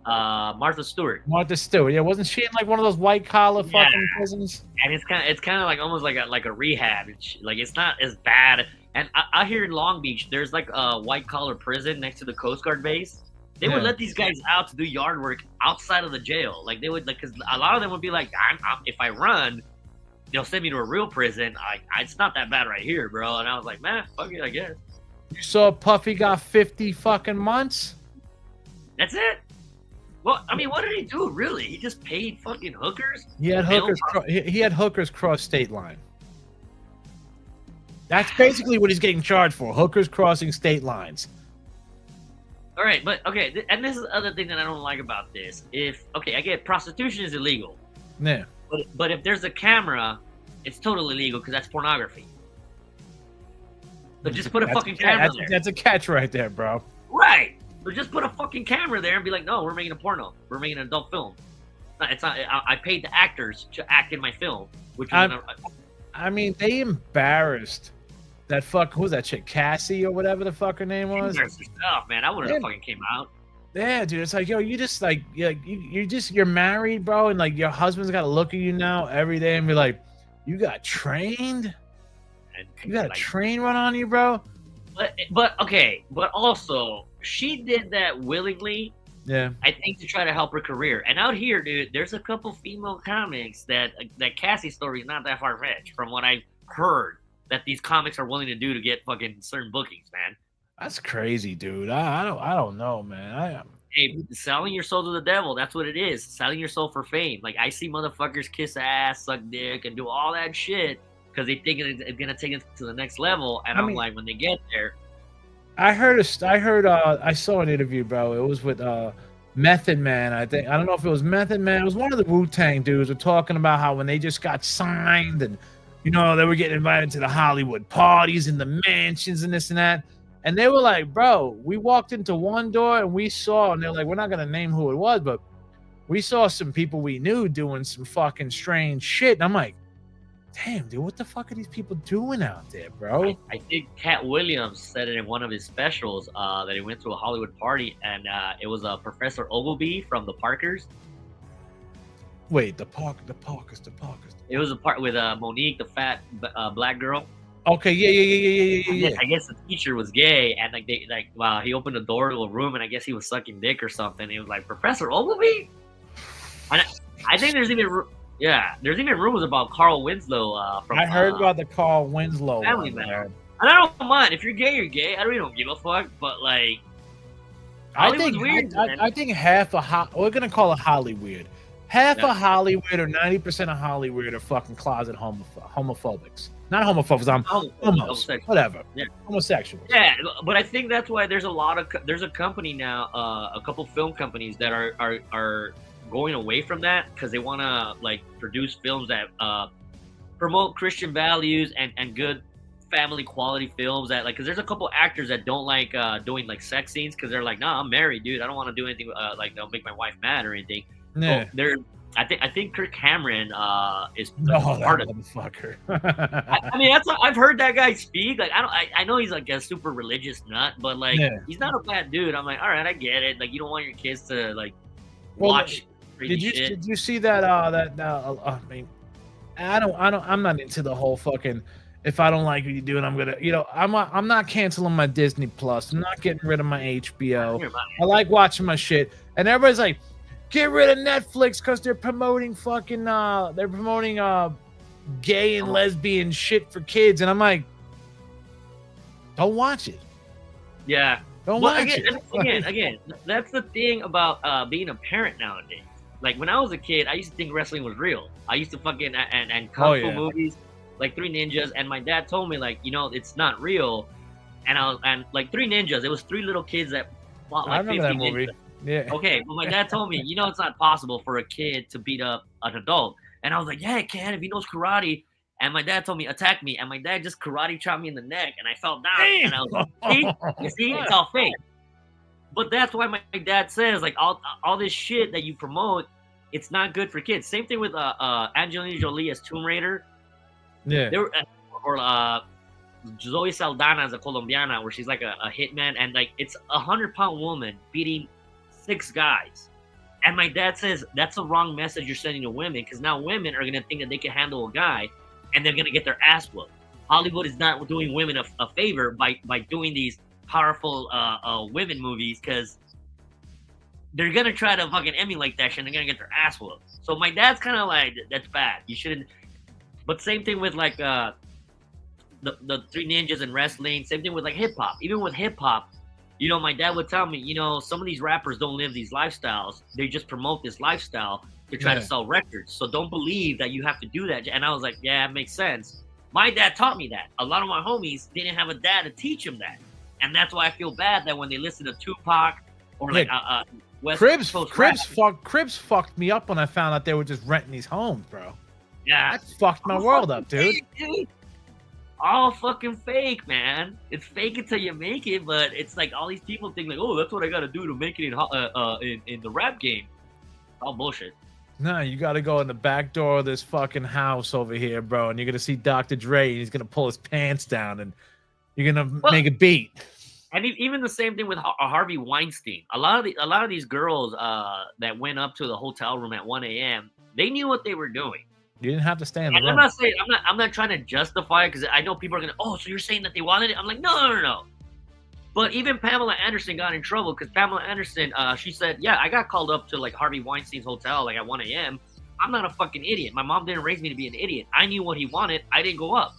Martha Stewart. Martha Stewart. Yeah, wasn't she in like one of those white collar fucking prisons? And it's kind of like almost like a rehab. Like it's not as bad. And I hear in Long Beach, there's like a white collar prison next to the Coast Guard base. They would let these guys out to do yard work outside of the jail. Like they would, like, because a lot of them would be like, if I run, they'll send me to a real prison. It's not that bad right here, bro. And I was like, man, fuck it, I guess. You saw Puffy got 50 fucking months? That's it? Well, I mean, what did he do, really? He just paid fucking hookers? He had hookers, he had hookers cross state line. That's basically what he's getting charged for, hookers crossing state lines. All right, but, okay, and this is the other thing that I don't like about this. I get prostitution is illegal. Yeah. But if there's a camera, it's totally illegal because that's pornography. So just put a fucking camera there. That's a catch right there, bro. Right. So just put a fucking camera there and be like, no, we're making a porno. We're making an adult film. It's not. I paid the actors to act in my film. I mean, they embarrassed that who's that chick, Cassie or whatever the fuck her name was. Oh man, I wouldn't have fucking came out. Yeah, dude, it's like, yo, you just like, you're married, bro, and like your husband's got to look at you now every day and be like, you got trained. You got a train run on you, bro. But also she did that willingly. Yeah. I think to try to help her career. And out here, dude, there's a couple female comics that Cassie story is not that far fetched from what I've heard that these comics are willing to do to get fucking certain bookings, man. That's crazy, dude. I don't know, man. Hey, selling your soul to the devil, that's what it is. Selling your soul for fame. Like I see motherfuckers kiss ass, suck dick, and do all that shit because they think it's gonna take it to the next level. And I'm like, when they get there, I saw an interview, bro. It was with Method Man. I don't know if it was Method Man. It was one of the Wu-Tang dudes were talking about how when they just got signed and they were getting invited to the Hollywood parties and the mansions and this and that. And they were like, bro, we walked into one door and we saw, and they're like, we're not gonna name who it was, but we saw some people we knew doing some fucking strange shit. And I'm like, damn, dude, what the fuck are these people doing out there, bro? I think Cat Williams said it in one of his specials that he went to a Hollywood party and it was Professor Ogilvy from the Parkers. Wait, the Parkers. It was a part with Monique, the fat black girl. Okay, yeah. I guess the teacher was gay, and he opened the door to a room, and I guess he was sucking dick or something. He was like, Professor Ogilvy? And I think there's even rumors about Carl Winslow from. I heard about the Carl Winslow Family Man. And I don't mind if you're gay, you're gay. I really don't give a fuck. But like, I think half of we're gonna call it Hollywood. Half of Hollywood or 90% of Hollywood are fucking closet homophobics. Not homophobes. I'm homos. Whatever. Yeah. Homosexuals. Yeah, but I think that's why there's a company now, a couple film companies that are going away from that because they want to like produce films that promote Christian values and good family quality films that because there's a couple actors that don't like doing like sex scenes because they're like, nah, I'm married, dude. I don't want to do anything that'll make my wife mad or anything. Yeah. So I think Kirk Cameron is part of motherfucker. I mean, I've heard that guy speak. Like I know he's like a super religious nut, but like he's not a bad dude. I'm like, all right, I get it. Like you don't want your kids to like watch. Did you see that? I mean, I'm not into the whole fucking. If I don't like what you do, and I'm gonna, I'm not canceling my Disney Plus. I'm not getting rid of my HBO. I like watching my shit, and everybody's like, get rid of Netflix because they're promoting fucking gay and lesbian shit for kids, and I'm like, don't watch it. Yeah, don't watch it. Again, that's the thing about being a parent nowadays. Like when I was a kid, I used to think wrestling was real. I used to fucking and kung fu movies, like Three Ninjas, and my dad told me like, it's not real. and like Three Ninjas. It was three little kids that fought I like remember 50 that movie. ninjas. Yeah. Okay, well, my dad told me, it's not possible for a kid to beat up an adult. And I was like, yeah, it can if he knows karate. And my dad told me, attack me. And my dad just karate chopped me in the neck, and I fell down. And I was like, you see, it's all fake. But that's why my dad says, like, all this shit that you promote, it's not good for kids. Same thing with Angelina Jolie as Tomb Raider. Yeah. Or Zoe Saldana as a Colombiana, where she's like a hitman, and like it's 100-pound woman beating 6 guys. And my dad says that's the wrong message you're sending to women, because now women are gonna think that they can handle a guy, and they're gonna get their ass whooped. Hollywood is not doing women a favor by doing these powerful women movies, because they're gonna try to fucking emulate that shit, and they're gonna get their ass whooped. So my dad's kind of like, that's bad. You shouldn't. But same thing with like the Three Ninjas in wrestling. Same thing with like hip hop. Even with hip hop, my dad would tell me, some of these rappers don't live these lifestyles. They just promote this lifestyle to try to sell records. So don't believe that you have to do that. And I was like, yeah, it makes sense. My dad taught me that. A lot of my homies didn't have a dad to teach them that. And that's why I feel bad that when they listen to Tupac or like West Cribs fucked me up when I found out they were just renting these homes, bro. Yeah. That fucked my world up, dude. All fucking fake, man. It's fake until you make it, but it's like all these people think like, oh, that's what I gotta do to make it in the rap game. All bullshit. No, you gotta go in the back door of this fucking house over here, bro, and you're gonna see Dr. Dre, and he's gonna pull his pants down, and you're gonna make a beat. And even the same thing with Harvey Weinstein. A lot of these girls that went up to the hotel room at 1 a.m. they knew what they were doing. You didn't have to stay in the room. I'm not saying I'm not trying to justify it, because I know people are gonna, oh, so you're saying that they wanted it? I'm like, no. But even Pamela Anderson got in trouble, because Pamela Anderson, she said, yeah, I got called up to like Harvey Weinstein's hotel like at 1 a.m. I'm not a fucking idiot. My mom didn't raise me to be an idiot. I knew what he wanted. I didn't go up.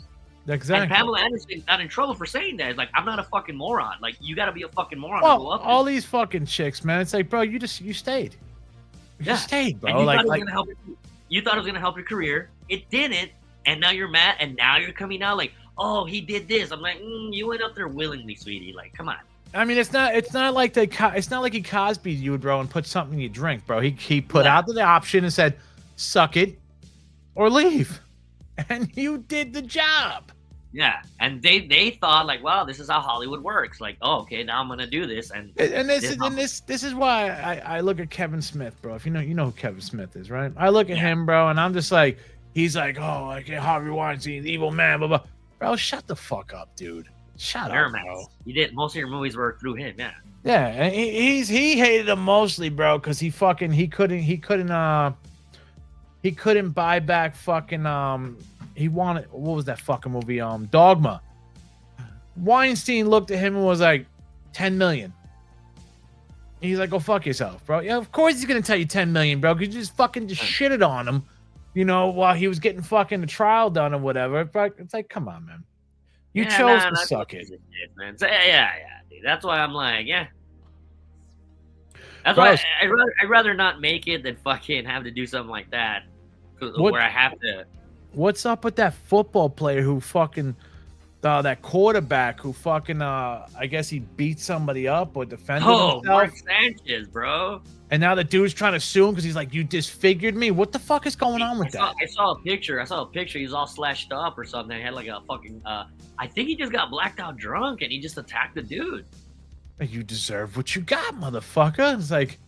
Exactly. And Pamela Anderson got in trouble for saying that. It's like, I'm not a fucking moron. Like, you got to be a fucking moron to go up. All these fucking chicks, man. It's like, bro, you stayed. You stayed, bro. You thought it was gonna help your career. It didn't, and now you're mad, and now you're coming out like, oh, he did this. I'm like, you went up there willingly, sweetie. Like, come on. I mean, it's not like he Cosby'd you, bro, and put something in your drink, bro. He put out the option and said, suck it or leave, and you did the job. Yeah, and they thought like, wow, this is how Hollywood works. Like, oh, okay, now I'm gonna do this, and this is why I look at Kevin Smith, bro. If you know who Kevin Smith is, right? I look at him, bro, and I'm just like, he's like, oh, like Harvey Weinstein, evil man, blah blah. Bro, shut the fuck up, dude. Shut up, bro. You did. Most of your movies were through him, yeah. Yeah, and he hated him mostly, bro, because he couldn't buy back fucking He wanted, what was that fucking movie? Dogma. Weinstein looked at him and was like, 10 million. He's like, go fuck yourself, bro. Yeah, of course he's gonna tell you 10 million, bro, because you just fucking shitted on him, while he was getting fucking the trial done or whatever. But it's like, come on, man. You chose to suck it. Man. So, yeah, dude. That's why I'm like, yeah. That's why I'd rather not make it than fucking have to do something like that, where I have to. What's up with that football player who fucking, that quarterback who fucking, I guess he beat somebody up or defended himself? Mark Sanchez, bro. And now the dude's trying to sue him because he's like, you disfigured me? What the fuck is going on with that? I saw a picture. He was all slashed up or something. He had like a fucking, I think he just got blacked out drunk and he just attacked the dude. You deserve what you got, motherfucker. It's like,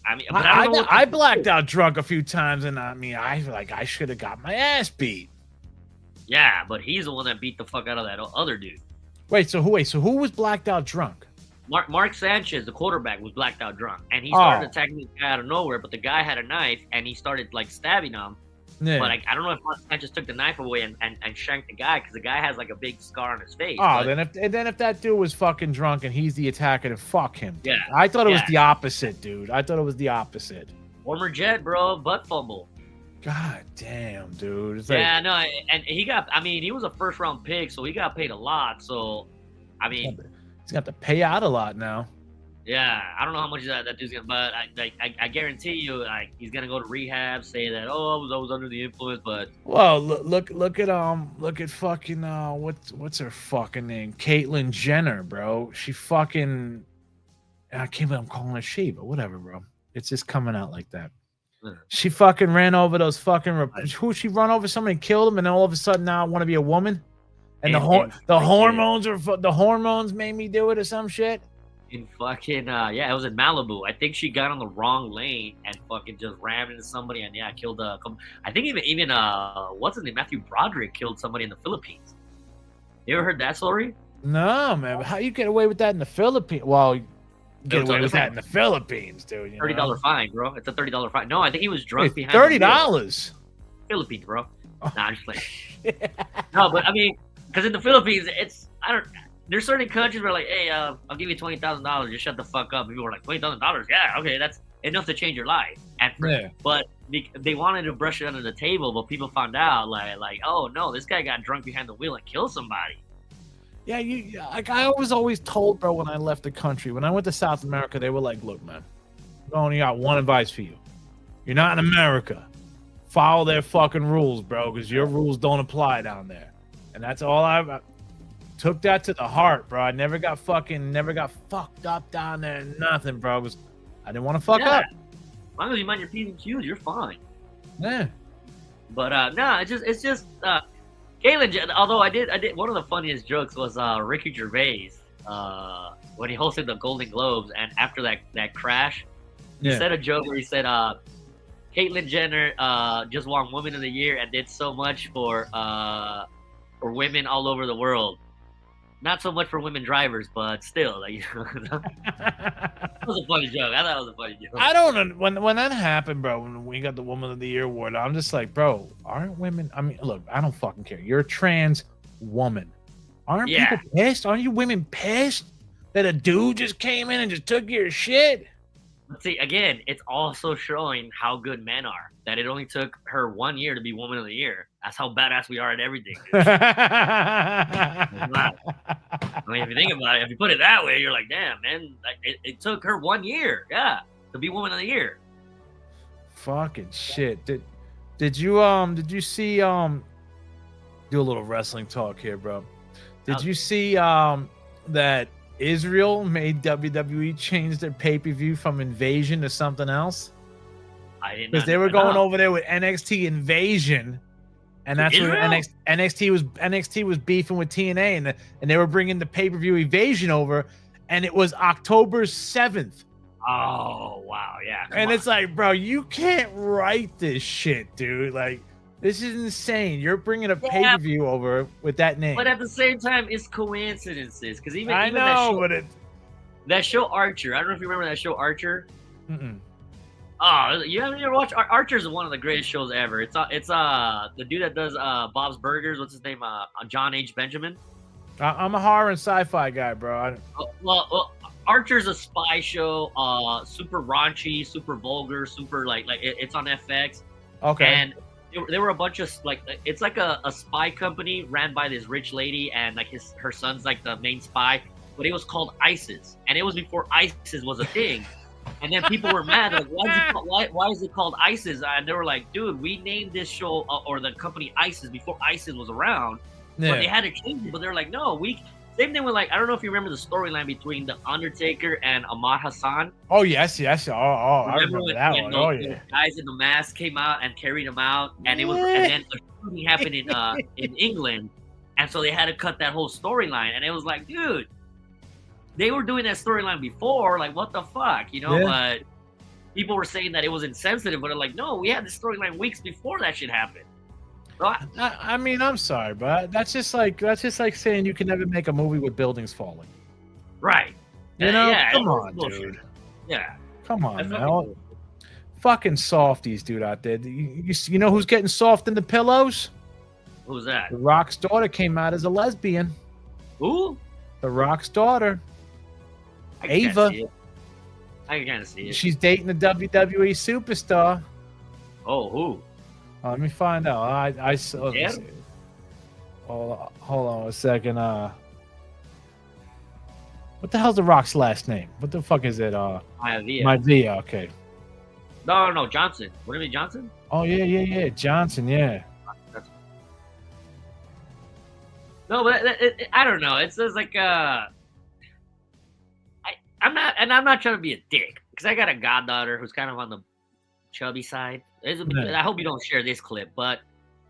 I mean, I blacked out drunk a few times, and I should have got my ass beat. Yeah, but he's the one that beat the fuck out of that other dude. So who was blacked out drunk? Mark Sanchez, the quarterback, was blacked out drunk, and he started attacking the guy out of nowhere. But the guy had a knife, and he started like stabbing him. Yeah. But I don't know if Mark Sanchez took the knife away and shanked the guy, because the guy has like a big scar on his face. Oh, then if that dude was fucking drunk and he's the attacker, then fuck him. Yeah, I thought it was the opposite, dude. I thought it was the opposite. Former Jet, bro, butt fumble. God damn, dude. It's and he was a first round pick, so he got paid a lot. So, I mean, he's got to pay out a lot now. Yeah, I don't know how much that dude's gonna, but I guarantee you, like, he's gonna go to rehab, say that, oh, I was under the influence, but Well, look at fucking what's her fucking name? Caitlyn Jenner, bro. She fucking I can't believe I'm calling her she, but whatever, bro. It's just coming out like that. She fucking ran over those fucking who she run over somebody and killed him, and then all of a sudden now I want to be a woman, and the hormones made me do it or some shit. in fucking yeah, it was in Malibu. I think she got on the wrong lane and fucking just rammed into somebody and yeah, killed a couple. I think even what's his name, Matthew Broderick killed somebody in the Philippines. You ever heard that story? No, man. How you get away with that in the Philippines? Well, get away with that in the Philippines, dude. $30 fine, bro. It's a $30 fine. No, I think he was drunk behind $30. Philippines, bro. Nah, I'm just playing. No, but I mean, because in the Philippines, it's there's certain countries where like, hey, I'll give you $20,000. Just shut the fuck up. People were like, $20,000? Yeah, okay, that's enough to change your life. But they wanted to brush it under the table, but people found out like, oh no, this guy got drunk behind the wheel and killed somebody. Yeah, like I was always told, bro, when I left the country, when I went to South America, they were like, look, man, I only got one advice for you. You're not in America. Follow their fucking rules, bro, because your rules don't apply down there. And that's all I took that to the heart, bro. I never got fucked up down there, nothing, bro, because I didn't want to fuck up. As long as you mind your P's and Q's, you're fine. Yeah. But no, it's just Caitlyn, although I did one of the funniest jokes was Ricky Gervais when he hosted the Golden Globes, and after that crash, he said a joke where he said Caitlyn Jenner just won Woman of the Year and did so much for women all over the world. Not so much for women drivers, but still, like, that was a funny joke. I thought it was a funny joke. I don't know when that happened, bro. When we got the Woman of the Year award, I'm just like, bro, aren't women? I mean, look, I don't fucking care. You're a trans woman. Aren't people pissed? Aren't you women pissed that a dude just came in and just took your shit? But see, again, it's also showing how good men are. That it only took her 1 year to be Woman of the Year. That's how badass we are at everything. I mean, if you think about it, if you put it that way, you're like, damn, man, it took her 1 year, to be Woman of the Year. Fucking shit. Did you see do a little wrestling talk here, bro? Did you see that Israel made WWE change their pay-per-view from Invasion to something else? I didn't. Because they were going over there with NXT Invasion, and that's where NXT was beefing with TNA, and they were bringing the pay-per-view Invasion over, and it was October 7th. Oh wow, yeah. And it's like, bro, you can't write this shit, dude. Like, this is insane. You're bringing a pay-per-view over with that name. But at the same time, it's coincidences. Because even that show Archer. I don't know if you remember that show Archer. Mm-mm. Oh, you haven't ever watched Archer? Is one of the greatest shows ever. It's the dude that does Bob's Burgers. What's his name? John H. Benjamin. I'm a horror and sci-fi guy, bro. Well, Archer's a spy show. Super raunchy, super vulgar, super like it's on FX. Okay. And there were a bunch of it's like a spy company ran by this rich lady, and like her son's like the main spy, but it was called ISIS, and it was before ISIS was a thing. And then people were mad, like, why is it called ISIS? And they were like, dude, we named this show or the company ISIS before ISIS was around. Yeah. But they had to change it. But they're like, no, same thing with like, I don't know if you remember the storyline between The Undertaker and Ahmad Hassan. Oh, yes. Oh, I remember that one. Oh, yeah. The guys in the mask came out and carried him out. And and then a shooting happened in England. And so they had to cut that whole storyline. And it was like, dude, they were doing that storyline before, like, what the fuck, But people were saying that it was insensitive, but they're like, no, we had the storyline weeks before that shit happened. So I mean, I'm sorry, but that's just like saying you can never make a movie with buildings falling. Right. Come on, dude. Yeah. Come on, man. Fucking softies, dude, out there. You know who's getting soft in the pillows? Who's that? The Rock's daughter came out as a lesbian. Who? The Rock's daughter. Ava. I can kind of see it. She's dating a WWE superstar. Oh, who? Let me find out. I saw. Yeah. Hold on a second. What the hell's The Rock's last name? What the fuck is it? Maivia. Okay. No, Johnson. Wouldn't it be Johnson? Oh yeah. Johnson. Yeah. No, but I don't know. It's just like I'm not trying to be a dick because I got a goddaughter who's kind of on the chubby side. I hope you don't share this clip, but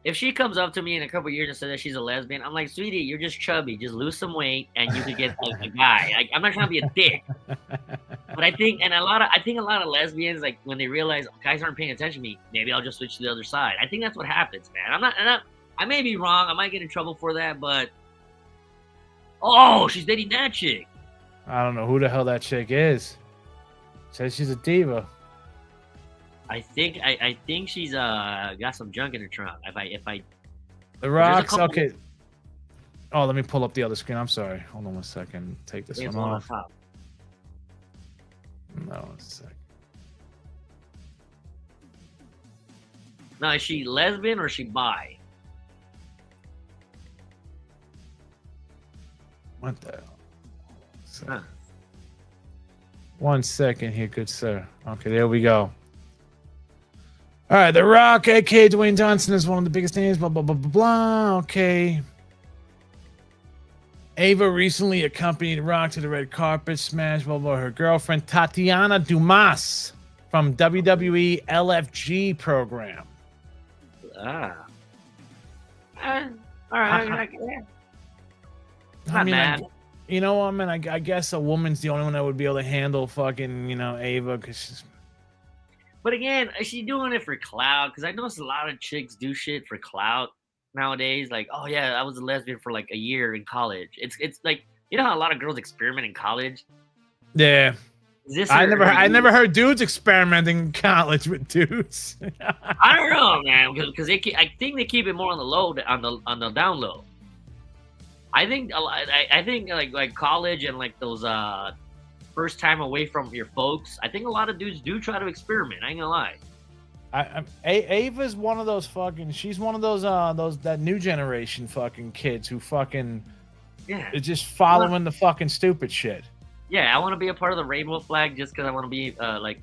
if she comes up to me in a couple years and says that she's a lesbian, I'm like, sweetie, you're just chubby. Just lose some weight and you could get like a guy. Like, I'm not trying to be a dick, but I think a lot of lesbians, like when they realize guys aren't paying attention to me, maybe I'll just switch to the other side. I think that's what happens, man. I may be wrong. I might get in trouble for that, but she's dating that chick. I don't know who the hell that chick is. Says she's a diva. I think she's got some junk in her trunk. If I The Rock's okay. Oh, let me pull up the other screen. I'm sorry. Hold on 1 second. Take this one off. No, 1 second. Now, is she lesbian or is she bi? What the hell? 1 second here, good sir. Okay, there we go. All right, The Rock, aka Dwayne Johnson, is one of the biggest names. Blah blah blah blah blah. Okay. Ava recently accompanied Rock to the red carpet smash. Blah blah. Her girlfriend Tatiana Dumas from WWE LFG program. All right. I mean, you know what, man? I guess a woman's the only one that would be able to handle fucking, Ava, because she's. But again, is she doing it for clout? Because I notice a lot of chicks do shit for clout nowadays. Like, oh yeah, I was a lesbian for like a year in college. It's like, you know how a lot of girls experiment in college? Yeah. I never heard dudes experimenting in college with dudes. I don't know, man, because I think they keep it more on the low, on the down low. I think like college and like those first time away from your folks. I think a lot of dudes do try to experiment. I ain't gonna lie. Ava's one of those fucking. She's one of those that new generation fucking kids who fucking. Yeah. Is just following the fucking stupid shit. Yeah, I want to be a part of the rainbow flag just because I want to be like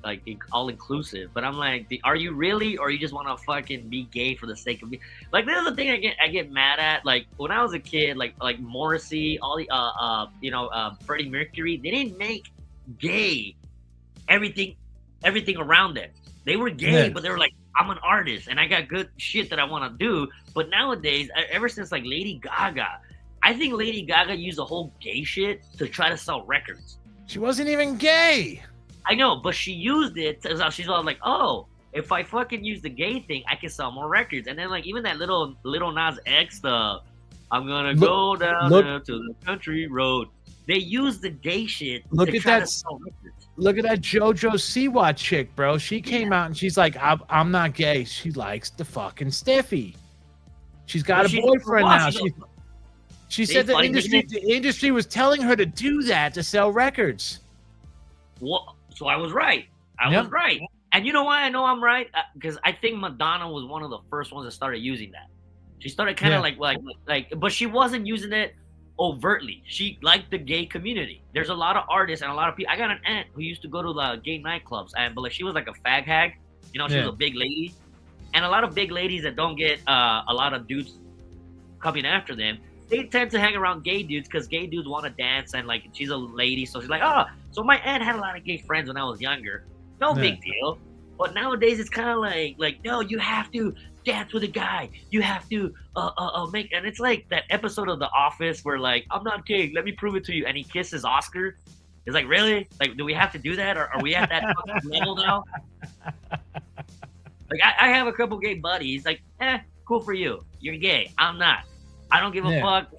all inclusive. But I'm like, are you really, or you just want to fucking be gay for the sake of being? Like, this is the thing I get mad at. Like when I was a kid, like Morrissey, all the Freddie Mercury, they didn't make gay everything around them. They were gay, but they were like, I'm an artist and I got good shit that I want to do. But nowadays, ever since like Lady Gaga. I think Lady Gaga used the whole gay shit to try to sell records. She wasn't even gay. I know, but she used it. She's all like, oh, if I fucking use the gay thing, I can sell more records. And then like even that little Nas X stuff, I'm gonna go down to the country road. They used the gay shit to try to sell records. Look at that JoJo Siwa chick, bro. She came out and she's like, I'm not gay. She likes the fucking stiffy. She's got a boyfriend now. She said the industry was telling her to do that to sell records. Well, so I was right. I was right. And you know why I know I'm right? Because I think Madonna was one of the first ones that started using that. She started kind of like, but she wasn't using it overtly. She liked the gay community. There's a lot of artists and a lot of people. I got an aunt who used to go to the gay nightclubs, but like she was like a fag hag. She was a big lady. And a lot of big ladies that don't get a lot of dudes coming after them, they tend to hang around gay dudes because gay dudes want to dance and like she's a lady, so she's like, oh. So my aunt had a lot of gay friends when I was younger. No big deal. But nowadays it's kind of like no, you have to dance with a guy. You have to make, and it's like that episode of The Office where like, I'm not gay, let me prove it to you, and he kisses Oscar. It's like, really? Like, do we have to do that, or are we at that fucking level now? Like I have a couple gay buddies. Like, cool for you. You're gay. I'm not. I don't give a fuck.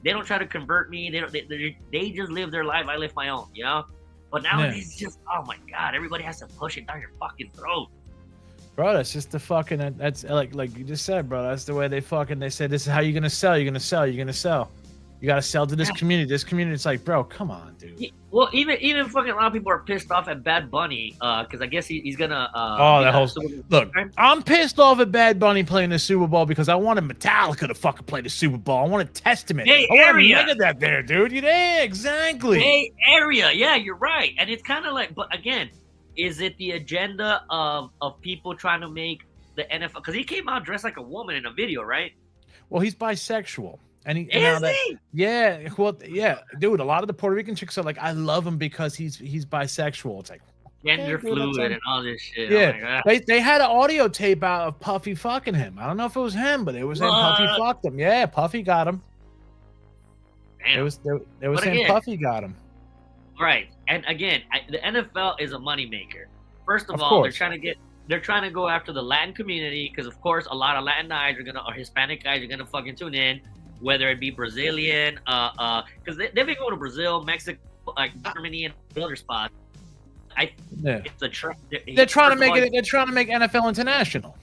They don't try to convert me. They just live their life. I live my own, you know? But nowadays it's just, oh my God, everybody has to push it down your fucking throat. Bro, that's just the fucking, that's like you just said, bro. That's the way they say, this is how you're going to sell. You're going to sell. You got to sell to this community. This community, it's like, bro, come on, dude. Well, even fucking a lot of people are pissed off at Bad Bunny because I guess he's gonna. Look, I'm pissed off at Bad Bunny playing the Super Bowl because I wanted Metallica to fucking play the Super Bowl. I wanted Testament. Bay I Area. wanted that there, dude. Yeah, exactly. Bay Area. Yeah, you're right. And it's kind of like, but again, is it the agenda of people trying to make the NFL? Because he came out dressed like a woman in a video, right? Well, he's bisexual. And he, he? Well, yeah, dude. A lot of the Puerto Rican chicks are like, I love him because he's bisexual. It's like gender fluid and all this shit. Yeah, they had an audio tape out of Puffy fucking him. I don't know if it was him, but it was saying Puffy fucked him. Yeah, Puffy got him. Damn. It was saying Puffy got him. Right, and again, the NFL is a moneymaker. First of all, they're trying to go after the Latin community because, of course, a lot of Latin guys or Hispanic guys are gonna fucking tune in. Whether it be Brazilian, because they've been going to Brazil, Mexico, like Germany, and other spots. It's they're trying to make it. They're trying to make NFL international.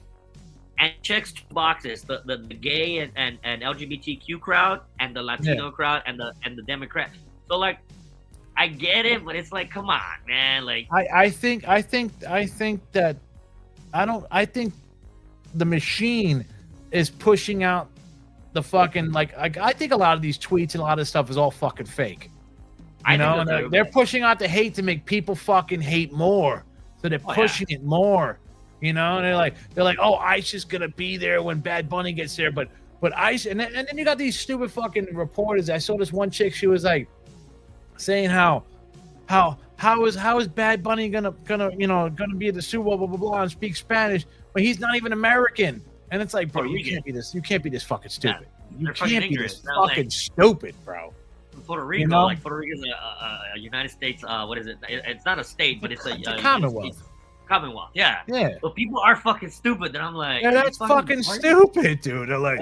And checks two boxes: the gay and LGBTQ crowd, and the Latino crowd, and the Democrat. So like, I get it, but it's like, come on, man. Like, I think that I think the machine is pushing out the fucking I think a lot of these tweets and a lot of stuff is all fucking fake. You know, and they're pushing out the hate to make people fucking hate more. So they're pushing it more. You know, and they're like, oh, ICE is gonna be there when Bad Bunny gets there, but ICE and then you got these stupid fucking reporters. I saw this one chick. She was like saying how is Bad Bunny gonna be at the Super Bowl, blah blah blah, and speak Spanish, but he's not even American. And it's like, bro, you can't be this fucking stupid. You can't be this fucking stupid, bro. Puerto Rico, like Puerto Rico is a United States. What is it? It's not a state, but it's a Commonwealth. Commonwealth, yeah. But people are fucking stupid, and I'm like, yeah, that's fucking stupid, dude. They're like,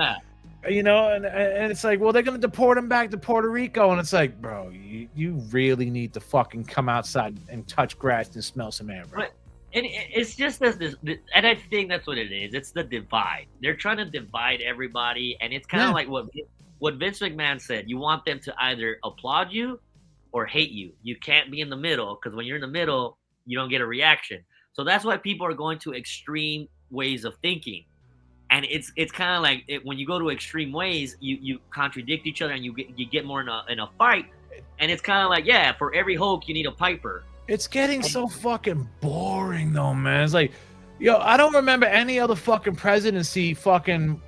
you know, and it's like, well, they're gonna deport him back to Puerto Rico, and it's like, bro, you really need to fucking come outside and touch grass and smell some air, bro. And it's just this, and I think that's what it is. It's the divide. They're trying to divide everybody, and it's kind of like what Vince McMahon said. You want them to either applaud you or hate you. You can't be in the middle, because when you're in the middle, you don't get a reaction. So that's why people are going to extreme ways of thinking. And it's kind of like when you go to extreme ways, you contradict each other, and you get more in a fight. And it's kind of like, yeah, for every Hulk, you need a Piper. It's getting so fucking boring, though, man. It's like, yo, I don't remember any other fucking presidency fucking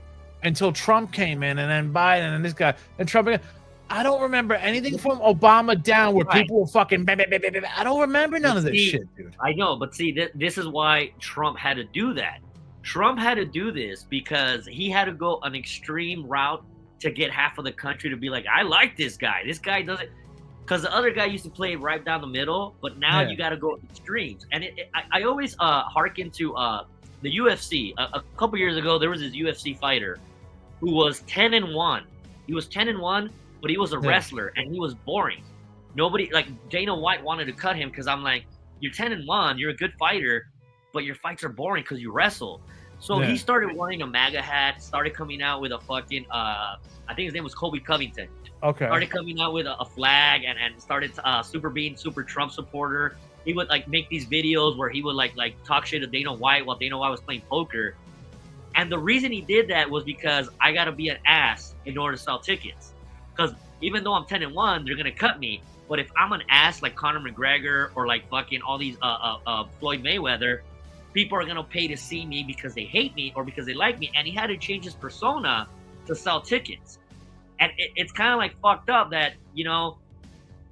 until Trump came in, and then Biden and this guy and Trump again. I don't remember anything from Obama down where people were fucking. I don't remember none of this shit, dude. I know, but see, this is why Trump had to do that. Trump had to do this because he had to go an extreme route to get half of the country to be like, I like this guy. This guy doesn't. Because the other guy used to play right down the middle, but now you got to go extremes. And I always hearken to the UFC. A couple years ago, there was this UFC fighter who was 10-1. He was 10-1, but he was a wrestler, and he was boring. Nobody, like Dana White wanted to cut him because I'm like, you're 10-1, you're a good fighter, but your fights are boring because you wrestle. So he started wearing a MAGA hat, started coming out with a fucking, I think his name was Kobe Covington. Okay. Started coming out with a flag and started super Trump supporter. He would like make these videos where he would like talk shit to Dana White while Dana White was playing poker. And the reason he did that was because I got to be an ass in order to sell tickets. Because even though I'm 10-1, they're going to cut me. But if I'm an ass like Conor McGregor or like fucking all these Floyd Mayweather, people are going to pay to see me because they hate me or because they like me. And he had to change his persona to sell tickets. And it's kind of like fucked up that, you know,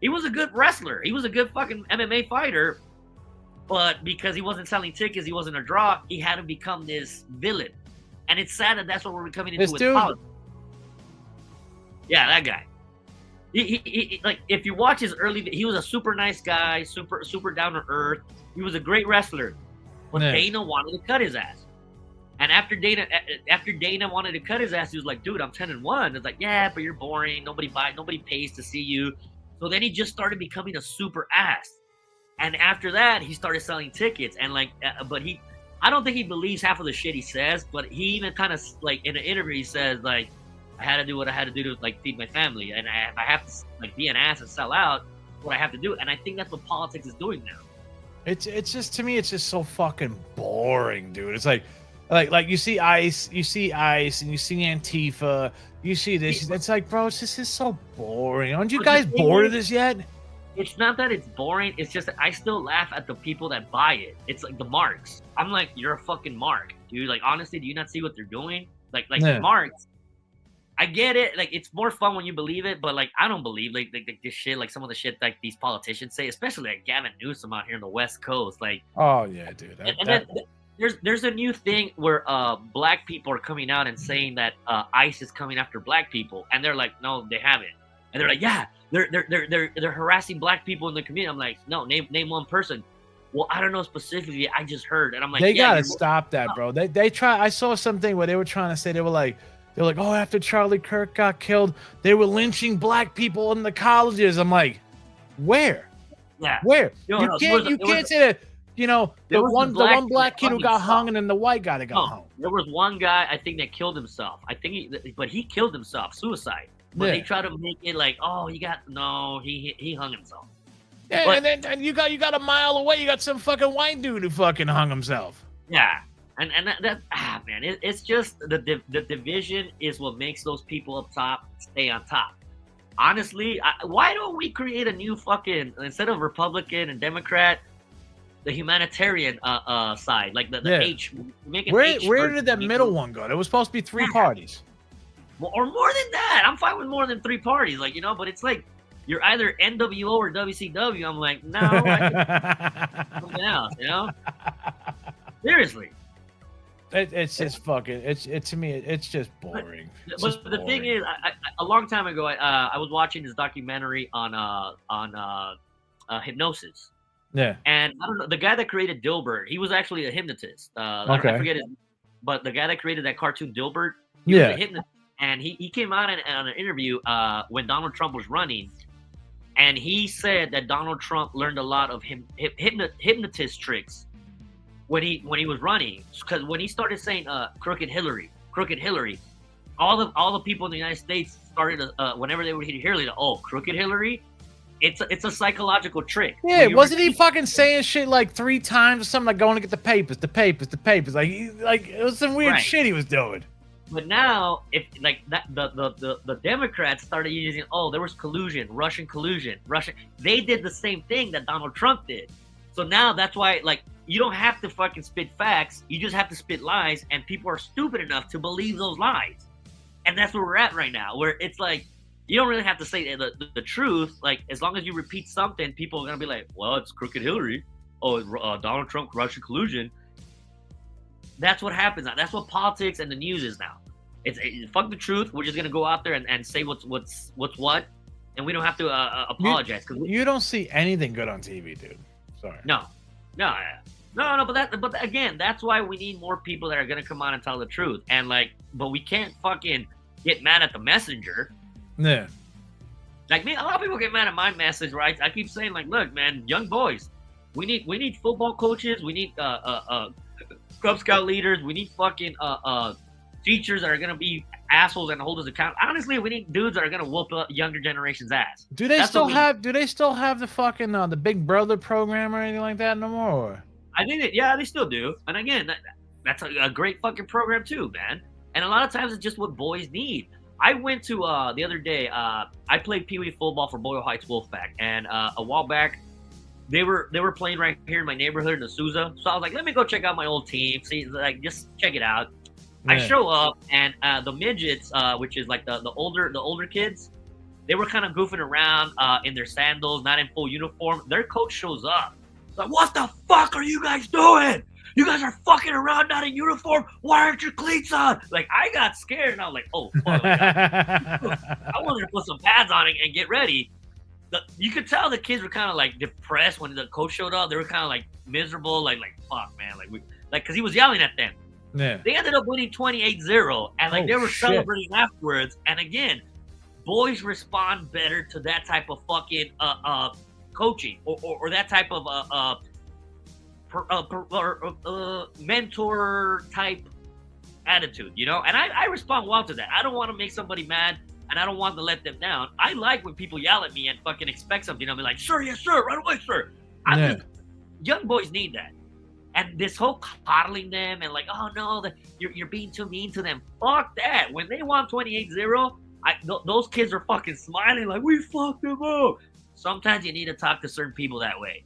he was a good wrestler. He was a good fucking MMA fighter. But because he wasn't selling tickets, he wasn't a draw, he had to become this villain. And it's sad that that's what we're coming into with politics. Yeah, that guy. He like, if you watch his early, he was a super nice guy, super down to earth. He was a great wrestler. But Dana wanted to cut his ass. And after Dana wanted to cut his ass, he was like, dude, I'm 10-1. It's like, yeah, but you're boring. Nobody pays to see you. So then he just started becoming a super ass. And after that, he started selling tickets. And like, I don't think he believes half of the shit he says, but he even kind of like in an interview, he says like, I had to do what I had to do to like feed my family, and I have to like be an ass and sell out what I have to do. And I think that's what politics is doing now. It's just, to me, it's just so fucking boring, dude. It's like you see ICE, and you see Antifa, you see this. It's like, bro, this is so boring. Aren't you guys bored of this yet? It's not that it's boring. It's just that I still laugh at the people that buy it. It's like the marks. I'm like, you're a fucking mark, dude. Like, honestly, do you not see what they're doing? Like Yeah. marks. I get it. Like, it's more fun when you believe it, but like, I don't believe like this shit. Like some of the shit like these politicians say, especially like Gavin Newsom out here in the West Coast. Like, oh yeah, dude. Then there's a new thing where black people are coming out and saying that ICE is coming after black people, and they're like, no, they haven't. And they're like, yeah, they're harassing black people in the community. I'm like, no, name one person. Well, I don't know specifically. I just heard, and I'm like, they yeah, gotta stop that, bro. They try. I saw something where they were trying to say, they were like, oh, after Charlie Kirk got killed, they were lynching black people in the colleges. I'm like, where? Yeah, where? You can't say that. You know, the one black kid who got hung, and then the white guy that got hung. There was one guy, I think, that killed himself. But he killed himself, suicide. But they try to make it like, oh, he hung himself. Yeah, but, and then you got a mile away, you got some fucking white dude who fucking hung himself. Yeah, and that man, it's just the division is what makes those people up top stay on top. Honestly, why don't we create a new fucking, instead of Republican and Democrat, the humanitarian side, like the H. Where did that middle one go? There was supposed to be 3 parties. Or more than that. I'm fine with more than 3 parties, like, you know, but it's like you're either NWO or WCW. I'm like, no, something else, you know? Seriously. It's just fucking, to me, it's just boring. But the thing is, a long time ago, I was watching this documentary on hypnosis. Yeah. And I don't know, the guy that created Dilbert, he was actually a hypnotist. I forget it, but the guy that created that cartoon Dilbert, he was a hypnotist. And he came out on an interview when Donald Trump was running, and he said that Donald Trump learned a lot of hypnotist tricks when he was running. Because when he started saying crooked Hillary, all the people in the United States started whenever they would hear Hillary, oh, crooked Hillary. It's a psychological trick. Yeah, wasn't he fucking saying shit like 3 times or something, like going to get the papers? Like it was some weird shit he was doing. But now, if like that, the Democrats started using, oh, there was collusion, Russian collusion, they did the same thing that Donald Trump did. So now that's why, like, you don't have to fucking spit facts, you just have to spit lies, and people are stupid enough to believe those lies. And that's where we're at right now, where it's like, you don't really have to say the truth. Like, as long as you repeat something, people are gonna be like, well, it's crooked Hillary. Oh, Donald Trump, Russian collusion. That's what happens now. That's what politics and the news is now. It's fuck the truth. We're just gonna go out there and say what's what, and we don't have to apologize. You don't see anything good on TV, dude. Sorry. No. But again, that's why we need more people that are gonna come on and tell the truth. And like, but we can't fucking get mad at the messenger. Yeah. Like me, a lot of people get mad at my message, right? I keep saying, like, look, man, young boys, we need football coaches, we need Cub Scout leaders, we need fucking teachers that are gonna be assholes and hold us accountable. Honestly, we need dudes that are gonna whoop up younger generation's ass. Do they still have the fucking the Big Brother program or anything like that no more? I think they still do. And again, that's a great fucking program too, man. And a lot of times it's just what boys need. I went to the other day. I played Pee Wee football for Boyle Heights Wolfpack, and a while back they were playing right here in my neighborhood in Azusa. So I was like, let me go check out my old team. See, like, just check it out. Yeah. I show up, and the midgets, which is like the older kids, they were kind of goofing around in their sandals, not in full uniform. Their coach shows up. Like, what the fuck are you guys doing? You guys are fucking around, not in uniform. Why aren't your cleats on? Like, I got scared, and I was like, oh, fuck. I wanted to put some pads on and get ready. You could tell the kids were kind of like depressed when the coach showed up. They were kind of like miserable, like fuck, man, because he was yelling at them. Yeah. They ended up winning 28-0, and like they were celebrating afterwards. And again, boys respond better to that type of fucking coaching or that type of mentor type attitude, you know? And I respond well to that. I don't want to make somebody mad, and I don't want to let them down. I like when people yell at me and fucking expect something. I'll be like, sir, yes, sir, right away, sir. Young boys need that. And this whole coddling them and like, oh no, you're being too mean to them. Fuck that. When they want 28-0, those kids are fucking smiling like, we fucked them up. Sometimes you need to talk to certain people that way.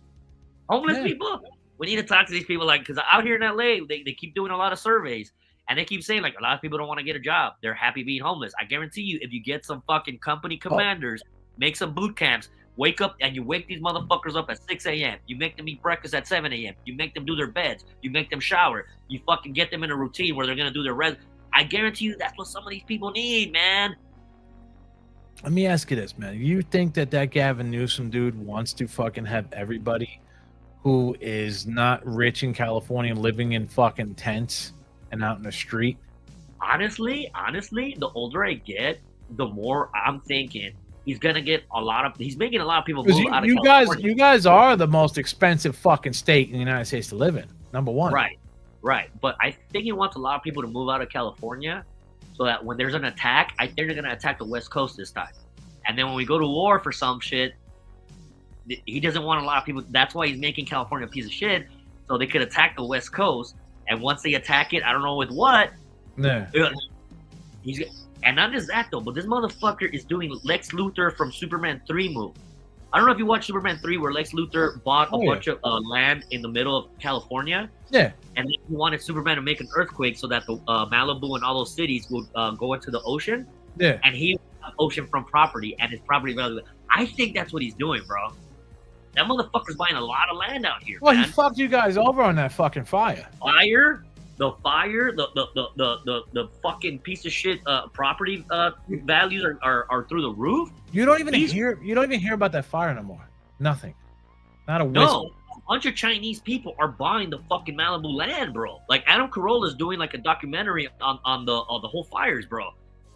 Homeless people, we need to talk to these people like, because out here in LA, they keep doing a lot of surveys. And they keep saying, like, a lot of people don't want to get a job. They're happy being homeless. I guarantee you, if you get some fucking company commanders, make some boot camps, wake up, and you wake these motherfuckers up at 6 a.m. You make them eat breakfast at 7 a.m. You make them do their beds. You make them shower. You fucking get them in a routine where they're going to do their I guarantee you that's what some of these people need, man. Let me ask you this, man. You think that Gavin Newsom dude wants to fucking have everybody who is not rich in California living in fucking tents and out in the street? Honestly, the older I get, the more I'm thinking he's making a lot of people move out of California. You guys are the most expensive fucking state in the United States to live in. Number one. Right. But I think he wants a lot of people to move out of California so that when there's an attack, I think they're going to attack the West Coast this time. And then when we go to war for some shit, he doesn't want a lot of people. That's why he's making California a piece of shit, so they could attack the West Coast. And once they attack it, I don't know with what. And not just that though, but this motherfucker is doing Lex Luthor from Superman 3 move. I don't know if you watched Superman 3 where Lex Luthor bought a bunch of land in the middle of California. Yeah. And then he wanted Superman to make an earthquake so that the Malibu and all those cities would go into the ocean. Yeah. And he oceanfront property and his property value. I think that's what he's doing, bro. That motherfucker's buying a lot of land out here. Well, man. He fucked you guys over on that fucking fire. The fucking piece of shit property values are through the roof. You don't even hear about that fire no more. Nothing. Not a whisper. No, a bunch of Chinese people are buying the fucking Malibu land, bro. Like Adam Carolla's doing like a documentary on the whole fires, bro.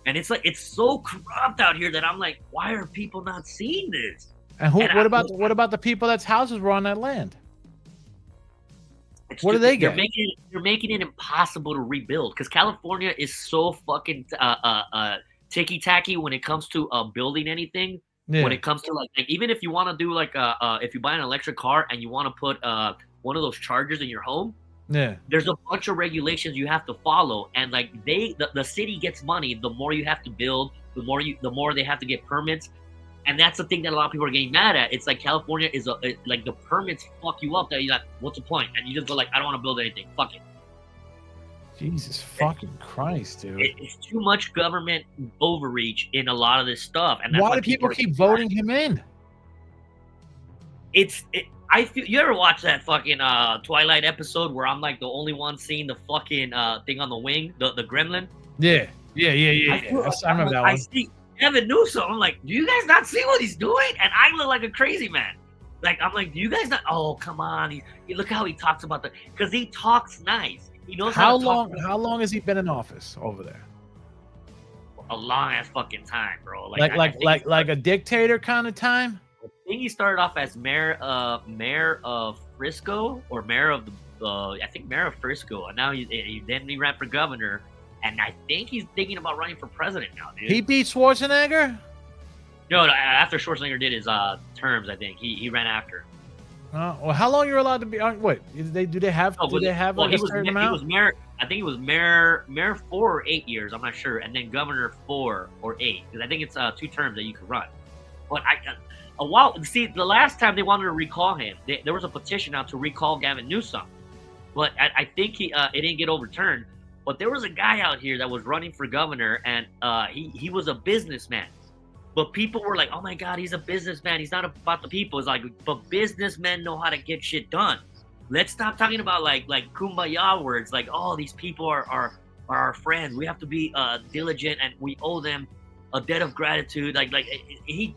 And it's like it's so corrupt out here that I'm like, why are people not seeing this? And what about the people that's houses were on that land? What do they get? You're making it impossible to rebuild because California is so fucking ticky tacky when it comes to building anything. Yeah. When it comes to like even if you want to do like if you buy an electric car and you want to put one of those chargers in your home. Yeah. There's a bunch of regulations you have to follow, and like the city gets money. The more you have to build, the more they have to get permits. And that's the thing that a lot of people are getting mad at. It's like California is like the permits fuck you up. That you're like, what's the point? And you just go like, I don't want to build anything. Fuck it. Jesus fucking Christ, dude. It's too much government overreach in a lot of this stuff. And that's why do people keep voting him in? I feel you ever watch that fucking Twilight episode where I'm like the only one seeing the fucking thing on the wing, the gremlin? Yeah. I remember that one. I see Gavin Newsom. I'm like, do you guys not see what he's doing? And I look like a crazy man. Like, I'm like, do you guys not? Oh, come on. He look how he talks about because he talks nice. He knows how long has he been in office over there? A long ass fucking time, bro. Like a dictator kind of time. I think he started off as mayor of Frisco or mayor of mayor of Frisco, and now he ran for governor. And I think he's thinking about running for president now, dude. He beat Schwarzenegger? No, after Schwarzenegger did his terms, I think he ran after. Well, how long you're allowed to be? Wait, do they have a certain amount? He was mayor. I think he was mayor 4 or 8 years. I'm not sure, and then governor 4 or 8 because I think it's 2 terms that you could run. But the last time they wanted to recall him, there was a petition out to recall Gavin Newsom, but I think it didn't get overturned. But there was a guy out here that was running for governor, and he was a businessman. But people were like, oh my God, he's a businessman. He's not about the people. It's like, but businessmen know how to get shit done. Let's stop talking about like kumbaya words. Like, oh, these people are our friends. We have to be diligent, and we owe them a debt of gratitude. Like he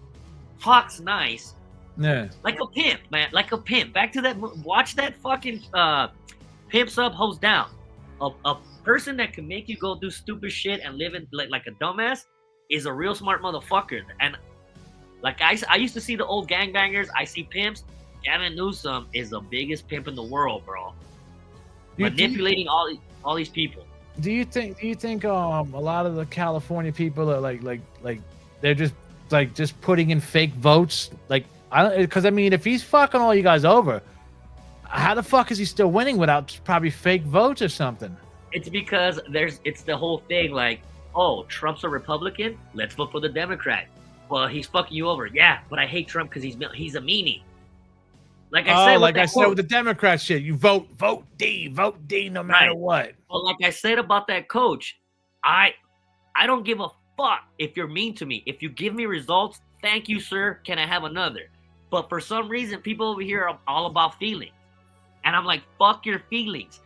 talks nice. Yeah. Like a pimp, man. Like a pimp. Back to that. Watch that fucking Pimps Up, Host Down. A person that can make you go do stupid shit and live in like a dumbass is a real smart motherfucker. And like I used to see the old gangbangers. I see pimps. Gavin Newsom is the biggest pimp in the world, bro. Manipulating all these people. Do you think a lot of the California people are like they're just putting in fake votes? Like because I mean, if he's fucking all you guys over, how the fuck is he still winning without probably fake votes or something? It's because it's the whole thing like, oh, Trump's a Republican, let's vote for the Democrat. Well, he's fucking you over. Yeah, but I hate Trump because he's a meanie. Like I said, like I said with the Democrat shit, you vote D, no matter what. Well, like I said about that coach, I don't give a fuck if you're mean to me. If you give me results, thank you, sir. Can I have another? But for some reason, people over here are all about feelings. And I'm like, fuck your feelings.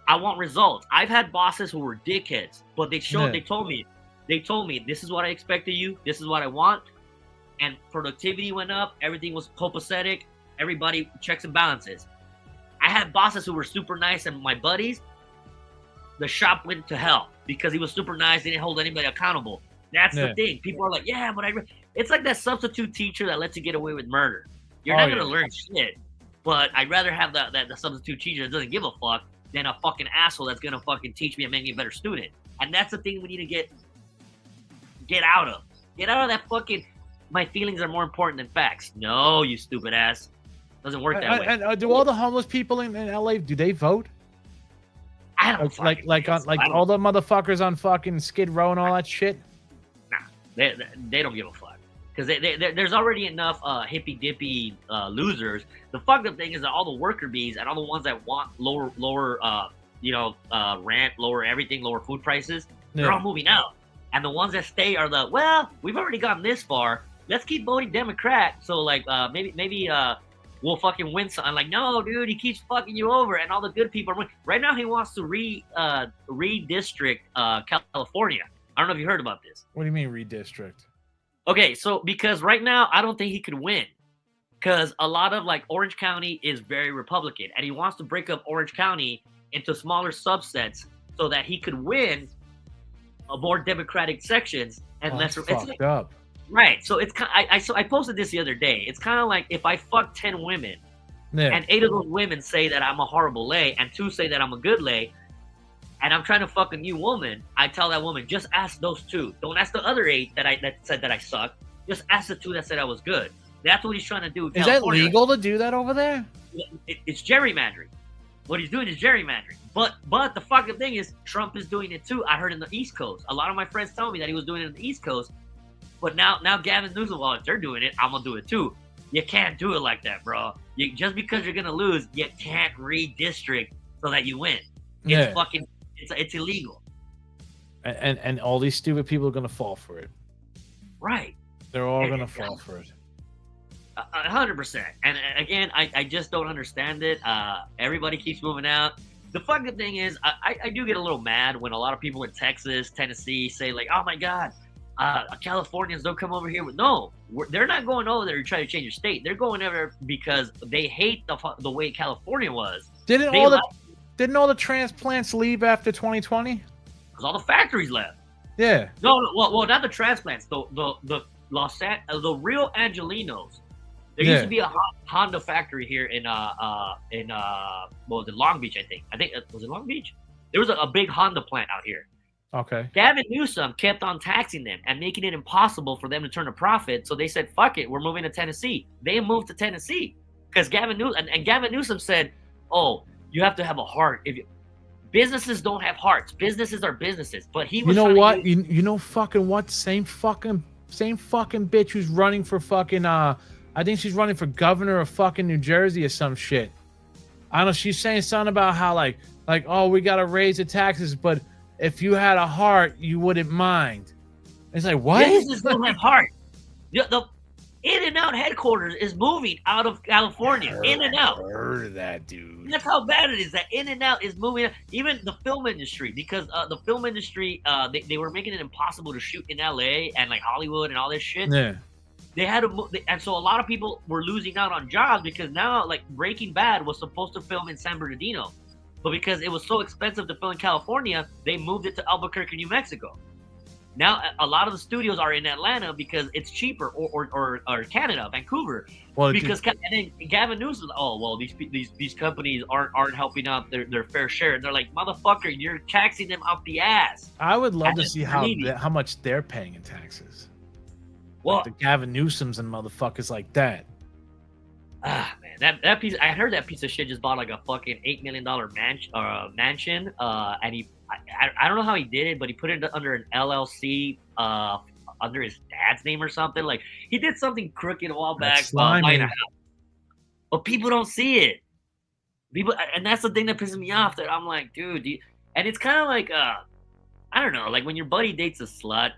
I want results. I've had bosses who were dickheads, but they told me, this is what I expect of you. This is what I want. And productivity went up. Everything was copacetic. Everybody checks and balances. I had bosses who were super nice, and my buddies, the shop went to hell because he was super nice. They didn't hold anybody accountable. That's the thing. People are like, yeah, but it's like that substitute teacher that lets you get away with murder. You're not going to learn shit, but I'd rather have the substitute teacher that doesn't give a fuck than a fucking asshole that's going to fucking teach me and make me a better student. And that's the thing we need to get out of. Get out of that fucking, my feelings are more important than facts. No, you stupid ass. Doesn't work that way. And do all the homeless people in LA, do they vote? I don't like all the motherfuckers on fucking Skid Row and all that shit. Nah, they don't give a fuck because there's already enough hippy dippy losers. The fucked up thing is that all the worker bees and all the ones that want lower rent, lower everything, lower food prices, they're all moving out. And the ones that stay are we've already gotten this far. Let's keep voting Democrat. So like maybe we'll fucking win something. I'm like, no, dude, he keeps fucking you over, and all the good people are winning. Right now, he wants to redistrict California. I don't know if you heard about this. What do you mean redistrict? Okay, so because right now, I don't think he could win because a lot of like Orange County is very Republican, and he wants to break up Orange County into smaller subsets so that he could win a more Democratic sections and less. It's fucked up. Right, so it's kind. I posted this the other day. It's kind of like if I fuck 10 women, and 8 of those women say that I'm a horrible lay, and 2 say that I'm a good lay, and I'm trying to fuck a new woman. I tell that woman, just ask those 2. Don't ask the other 8 that said that I suck. Just ask the 2 that said I was good. That's what he's trying to do. Is that legal to do that over there? It's gerrymandering. What he's doing is gerrymandering. But the fucking thing is, Trump is doing it too. I heard in the East Coast. A lot of my friends tell me that he was doing it in the East Coast. But now Gavin Newsom, well, if they're doing it, I'm gonna do it too. You can't do it like that, bro. Just because you're gonna lose, you can't redistrict so that you win. It's fucking, it's illegal. And all these stupid people are gonna fall for it. Right. They're all gonna fall for it. 100%. And again, I just don't understand it. Everybody keeps moving out. The fucking thing is, I do get a little mad when a lot of people in Texas, Tennessee say like, oh my God, Californians don't come over here. They're not going over there to try to change your state. They're going over because they hate the way California was. Didn't all the transplants leave after 2020? Because all the factories left. Yeah. No, well, not the transplants. The real Angelinos. There used to be a Honda factory here in what was it, Long Beach? I think was it Long Beach? There was a big Honda plant out here. Okay. Gavin Newsom kept on taxing them and making it impossible for them to turn a profit. So they said, fuck it, we're moving to Tennessee. They moved to Tennessee because Gavin Newsom said, oh, you have to have a heart. Businesses don't have hearts. Businesses are businesses. But he was you know fucking what? Same fucking bitch who's running for fucking I think she's running for governor of fucking New Jersey or some shit. I don't know. She's saying something about how like oh, we gotta raise the taxes, but if you had a heart, you wouldn't mind. It's like, what? Businesses don't have heart. The In-N-Out headquarters is moving out of California. In-N-Out. Heard of that, dude. That's how bad it is. That In-N-Out is moving. Even the film industry, because the film industry, they were making it impossible to shoot in LA and like Hollywood and all this shit. Yeah. They had to move, and so a lot of people were losing out on jobs because now, like, Breaking Bad was supposed to film in San Bernardino. But because it was so expensive to film in California, they moved it to Albuquerque, New Mexico. Now a lot of the studios are in Atlanta because it's cheaper, or Canada, Vancouver. Well, Because and then Gavin Newsom, oh well, these companies aren't helping out their fair share. And they're like, motherfucker, you're taxing them up the ass. I would love And to it's see how much they're paying in taxes. Well, Like the Gavin Newsoms and motherfuckers like that. Man, that piece. I heard that piece of shit just bought like a fucking $8 million mansion. And I don't know how he did it, but he put it under an LLC, under his dad's name or something. Like he did something crooked a while back. Buying a house. But people don't see it. People, and that's the thing that pisses me off. That I'm like, dude, and it's kind of like, I don't know, like when your buddy dates a slut,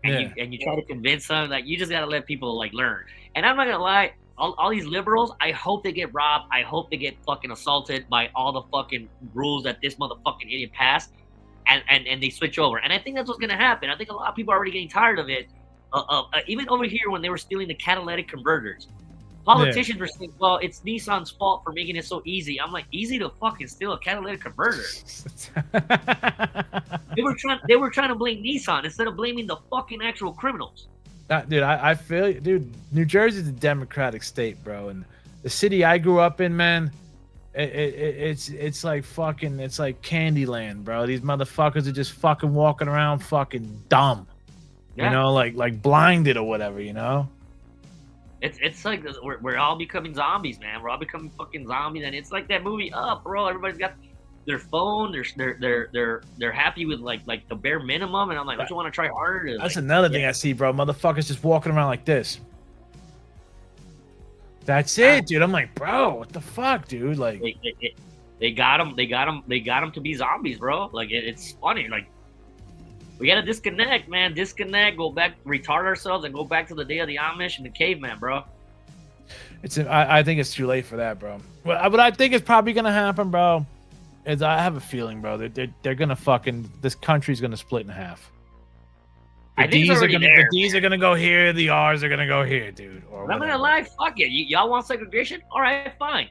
and you try to convince them, like you just gotta let people like learn. And I'm not gonna lie. All these liberals, I hope they get robbed. I hope they get fucking assaulted by all the fucking rules that this motherfucking idiot passed, and they switch over. And I think that's what's gonna happen. I think a lot of people are already getting tired of it. Even over here when they were stealing the catalytic converters, politicians were saying, "Well, it's Nissan's fault for making it so easy." I'm like, easy to fucking steal a catalytic converter. They were trying to blame Nissan instead of blaming the fucking actual criminals. Dude, I feel you. Dude, New Jersey's a democratic state, bro, and the city I grew up in, man, it's like fucking, it's like Candyland, bro. These motherfuckers are just fucking walking around fucking dumb, you know, like blinded or whatever, you know. It's like we're all becoming zombies, man. We're all becoming fucking zombies, and it's like that movie Up, bro. Everybody's got their phone. They're happy with like the bare minimum, and I'm like, don't you want to try harder? That's another thing I see, bro. Motherfuckers just walking around like this. That's it, dude. I'm like, bro, what the fuck, dude? Like, they got them to be zombies, bro. Like it's funny. Like we gotta disconnect, man. Disconnect. Go back, retard ourselves, and go back to the day of the Amish and the caveman, bro. I think it's too late for that, bro. What I think is probably gonna happen, bro, is I have a feeling, bro, they're gonna fucking, this country's gonna split in half. The D's are gonna go here, the R's are gonna go here, dude. Or I'm gonna lie, fuck it. Y'all want segregation? All right, fine.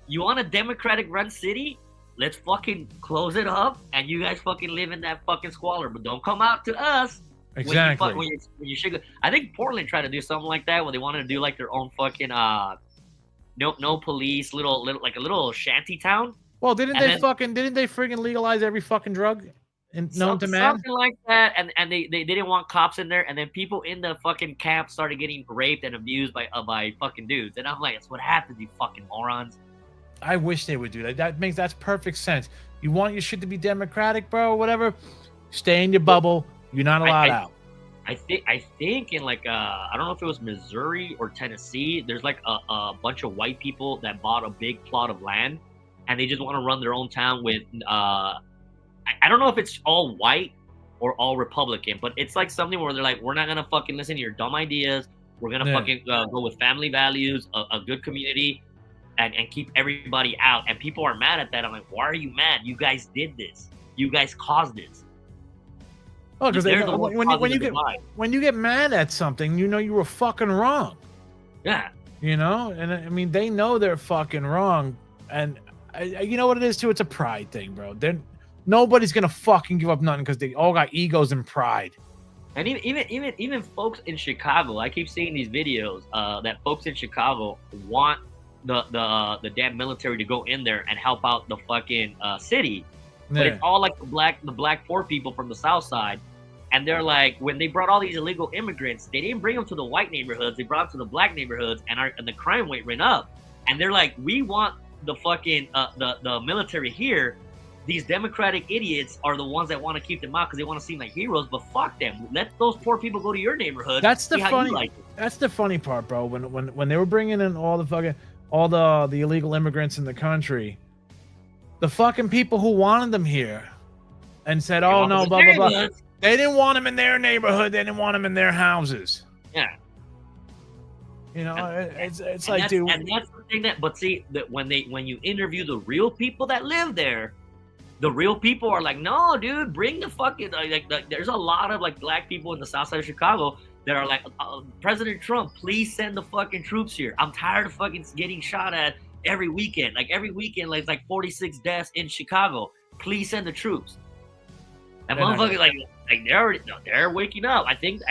You want a democratic run city? Let's fucking close it up, and you guys fucking live in that fucking squalor, but don't come out to us. Exactly. When you should. I think Portland tried to do something like that, where they wanted to do like their own fucking no police, little like a little shanty town. Well, didn't they friggin' legalize every fucking drug known to man? Something like that, and they didn't want cops in there, and then people in the fucking camp started getting raped and abused by fucking dudes, and I'm like, that's what happens, you fucking morons. I wish they would do that. That's perfect sense. You want your shit to be democratic, bro, or whatever? Stay in your bubble. You're not allowed out. I think in like I don't know if it was Missouri or Tennessee, there's like a bunch of white people that bought a big plot of land, and they just want to run their own town with I don't know if it's all white or all Republican, but it's like something where they're like, we're not gonna fucking listen to your dumb ideas. We're gonna fucking go with family values, a good community, and keep everybody out. And people are mad at that. I'm like, why are you mad? You guys did this. You guys caused this. Oh, because when you get mad at something, you know you were fucking wrong. Yeah. You know, and I mean they know they're fucking wrong, and you know what it is too. It's a pride thing, bro. Nobody's gonna fucking give up nothing because they all got egos and pride. And even folks in Chicago, I keep seeing these videos that folks in Chicago want the damn military to go in there and help out the fucking city. But it's all like the black poor people from the South Side. And they're like, when they brought all these illegal immigrants, they didn't bring them to the white neighborhoods. They brought them to the black neighborhoods, and the crime rate went up. And they're like, we want the fucking the military here. These democratic idiots are the ones that want to keep them out because they want to seem like heroes. But fuck them. Let those poor people go to your neighborhood. That's the funny. That's the funny part, bro. When they were bringing in all the illegal immigrants in the country, the fucking people who wanted them here and said, "Oh no, blah blah blah." They didn't want them in their neighborhood. They didn't want them in their houses. Yeah. You know, it's like, dude. And that's the thing but see that when you interview the real people that live there, the real people are like, no, dude, bring the fucking like there's a lot of like black people in the South Side of Chicago that are like, President Trump, please send the fucking troops here. I'm tired of fucking getting shot at every weekend. Like every weekend, like 46 deaths in Chicago. Please send the troops. And motherfuckers like, Like they're waking up. I think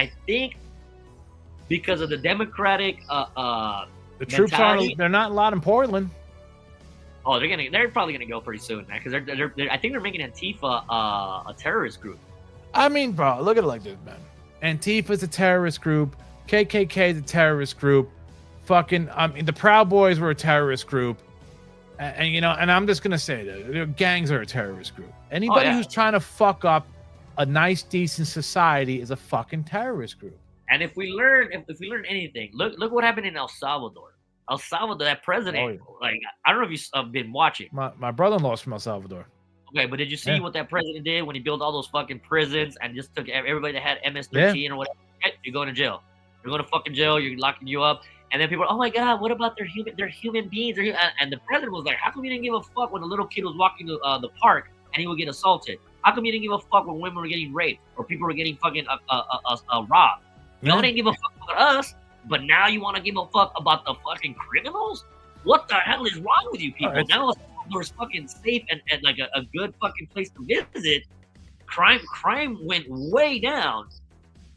because of the Democratic the troops mentality. they're not a lot in Portland. Oh, they're probably gonna go pretty soon, man. Because they're I think they're making Antifa a terrorist group. I mean, bro, look at it like this, man. Antifa's a terrorist group. KKK is a terrorist group. Fucking, I mean, the Proud Boys were a terrorist group. And you know, and I'm just gonna say that gangs are a terrorist group. Anybody who's trying to fuck up a nice, decent society is a fucking terrorist group. And if we learn anything, look what happened in El Salvador. El Salvador, that president, like I don't know if you've been watching. My brother-in-law's from El Salvador. Okay, but did you see what that president did when he built all those fucking prisons and just took everybody that had MS-13 or whatever? You're going to jail. You're going to fucking jail. You're locking you up. And then people are, oh my God, what about they're human beings? And the president was like, how come you didn't give a fuck when a little kid was walking to the park and he would get assaulted? How come you didn't give a fuck when women were getting raped or people were getting fucking robbed? Y'all didn't give a fuck about us, but now you want to give a fuck about the fucking criminals? What the hell is wrong with you people? Now it's fucking safe and like a good fucking place to visit. Crime went way down,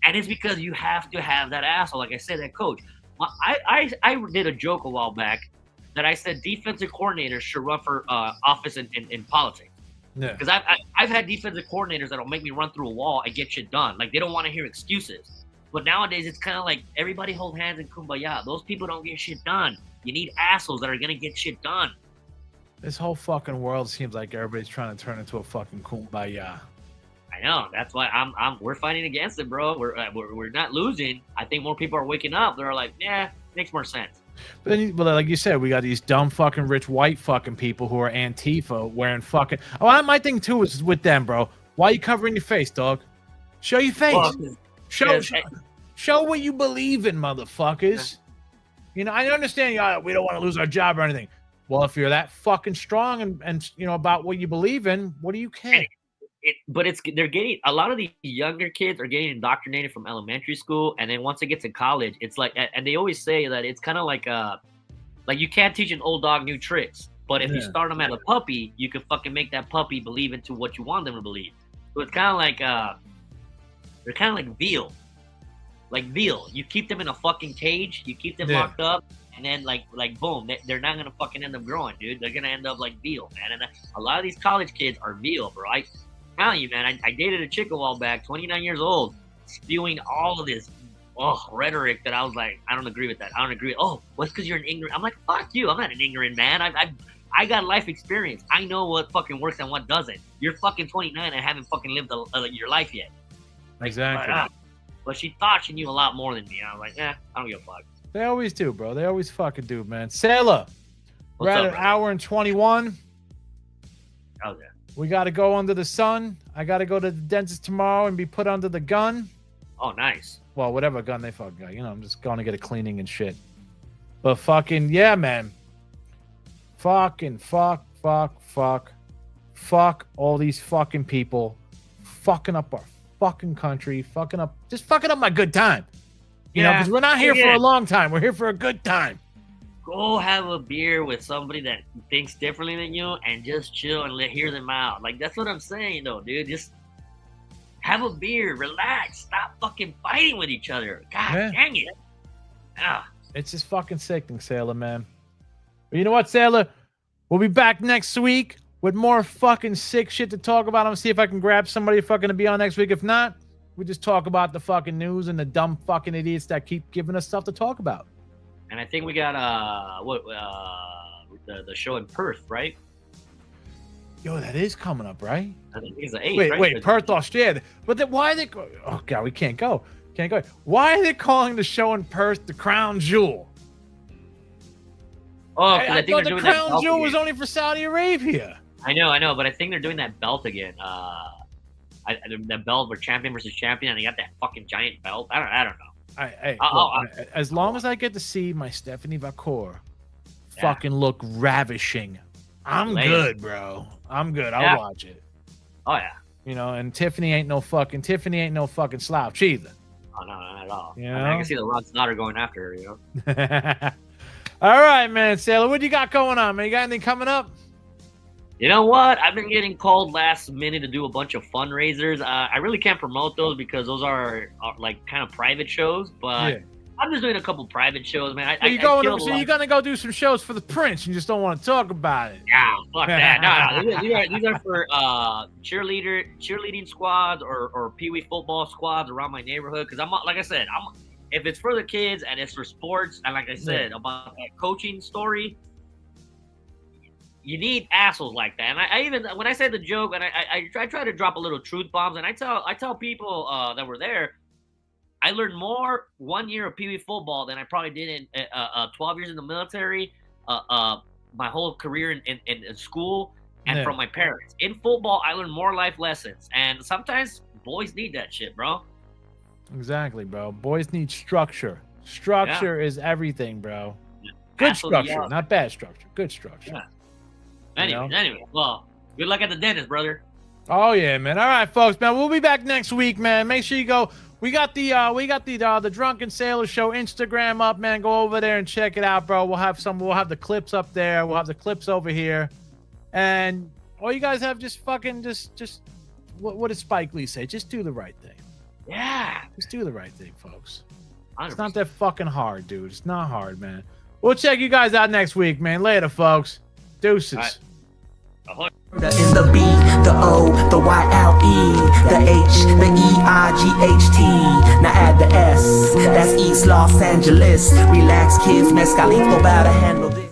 and it's because you have to have that asshole. Like I said, that coach. I did a joke a while back that I said defensive coordinators should run for office in politics. Yeah. Because I've had defensive coordinators that'll make me run through a wall and get shit done. Like they don't want to hear excuses. But nowadays it's kind of like everybody hold hands and kumbaya. Those people don't get shit done. You need assholes that are gonna get shit done. This whole fucking world seems like everybody's trying to turn into a fucking kumbaya. I know. That's why we're fighting against it, bro. We're not losing. I think more people are waking up. They're like, yeah, makes more sense. But then, like you said, we got these dumb fucking rich white fucking people who are Antifa wearing fucking. Oh, my thing too is with them, bro. Why are you covering your face, dog? Show your face. Well, show what you believe in, motherfuckers. You know, I understand we don't want to lose our job or anything. Well, if you're that fucking strong and you know about what you believe in, what do you care? They're getting a lot of these younger kids are getting indoctrinated from elementary school, and then once they get to college, it's like, and they always say that it's kind of like you can't teach an old dog new tricks, but if you start them at a puppy, you can fucking make that puppy believe into what you want them to believe. So it's kind of like they're kind of like veal. Like veal, you keep them in a fucking cage, you keep them locked up, and then like boom, they're not gonna fucking end up growing, dude. They're gonna end up like veal, man. And a lot of these college kids are veal, bro. I'm telling you, man. I dated a chick a while back, 29 years old, spewing all of this rhetoric that I was like, I don't agree with that. I don't agree. Oh, what's because you're an ignorant? I'm like, fuck you. I'm not an ignorant man. I got life experience. I know what fucking works and what doesn't. You're fucking 29 and haven't fucking lived your life yet. Exactly. But she thought she knew a lot more than me. I was like, I don't give a fuck. They always do, bro. They always fucking do, man. Sailor, we're at an hour and 21. Oh, yeah. We got to go under the sun. I got to go to the dentist tomorrow and be put under the gun. Oh, nice. Well, whatever gun they fucking got. You know, I'm just going to get a cleaning and shit. But fucking, yeah, man. Fucking fuck all these fucking people fucking up our fucking country, fucking up my good time. You know, because we're not here for a long time. We're here for a good time. Go have a beer with somebody that thinks differently than you and just chill and hear them out. Like, that's what I'm saying, though, dude. Just have a beer, relax, stop fucking fighting with each other. God dang it. It's just fucking sickening, Sailor, man. But you know what, Sailor? We'll be back next week with more fucking sick shit to talk about. I'm gonna see if I can grab somebody fucking to be on next week. If not, we just talk about the fucking news and the dumb fucking idiots that keep giving us stuff to talk about. And I think we got the show in Perth, right? Yo, that is coming up, right? I think it's the 8th. Wait, Perth, Australia. But then why are they? Oh god, we can't go. Why are they calling the show in Perth the Crown Jewel? Oh, I thought the Crown Jewel was only for Saudi Arabia. I know, but I think they're doing that belt again. The belt where champion versus champion, and they got that fucking giant belt. I don't know. As long as I get to see my Stephanie Vacour fucking look ravishing, I'm good, bro. I'm good. I'll watch it. Oh yeah. You know, and Tiffany ain't no fucking slouch either. Oh no, not at all. You know? I mean, I can see the Rod's daughter going after her. You know. All right, man, Sailor. What do you got going on, man? You got anything coming up? You know what? I've been getting called last minute to do a bunch of fundraisers. I really can't promote those because those are like kind of private shows. But I'm just doing a couple private shows, man. So you're gonna go do some shows for the Prince. You just don't want to talk about it. Yeah, fuck that. No. These are for cheerleading squads or pee wee football squads around my neighborhood. Because like I said, if it's for the kids and it's for sports, and like I said about that coaching story. You need assholes like that, and I even when I say the joke, and I try to drop a little truth bombs, and I tell people that were there, I learned more 1 year of Pee Wee football than I probably did in 12 years in the military, my whole career in school, and from my parents. In football, I learned more life lessons, and sometimes boys need that shit, bro. Exactly, bro. Boys need structure. Structure is everything, bro. Good structure, not bad structure. Good structure. Yeah. Anyway, well, good luck at the dentist, brother. Oh yeah, man. All right, folks, man. We'll be back next week, man. Make sure you go. We got the Drunken Sailor Show Instagram up, man. Go over there and check it out, bro. We'll have the clips up there. We'll have the clips over here, and all you guys have just what did Spike Lee say? Just do the right thing. Yeah. Just do the right thing, folks. 100%. It's not that fucking hard, dude. It's not hard, man. We'll check you guys out next week, man. Later, folks. Deuces. Right. The N, the B, the O, the Y-L-E, the H, the E-I-G-H-T. Now add the S, that's East Los Angeles. Relax, kids, mezcalito, about to handle this.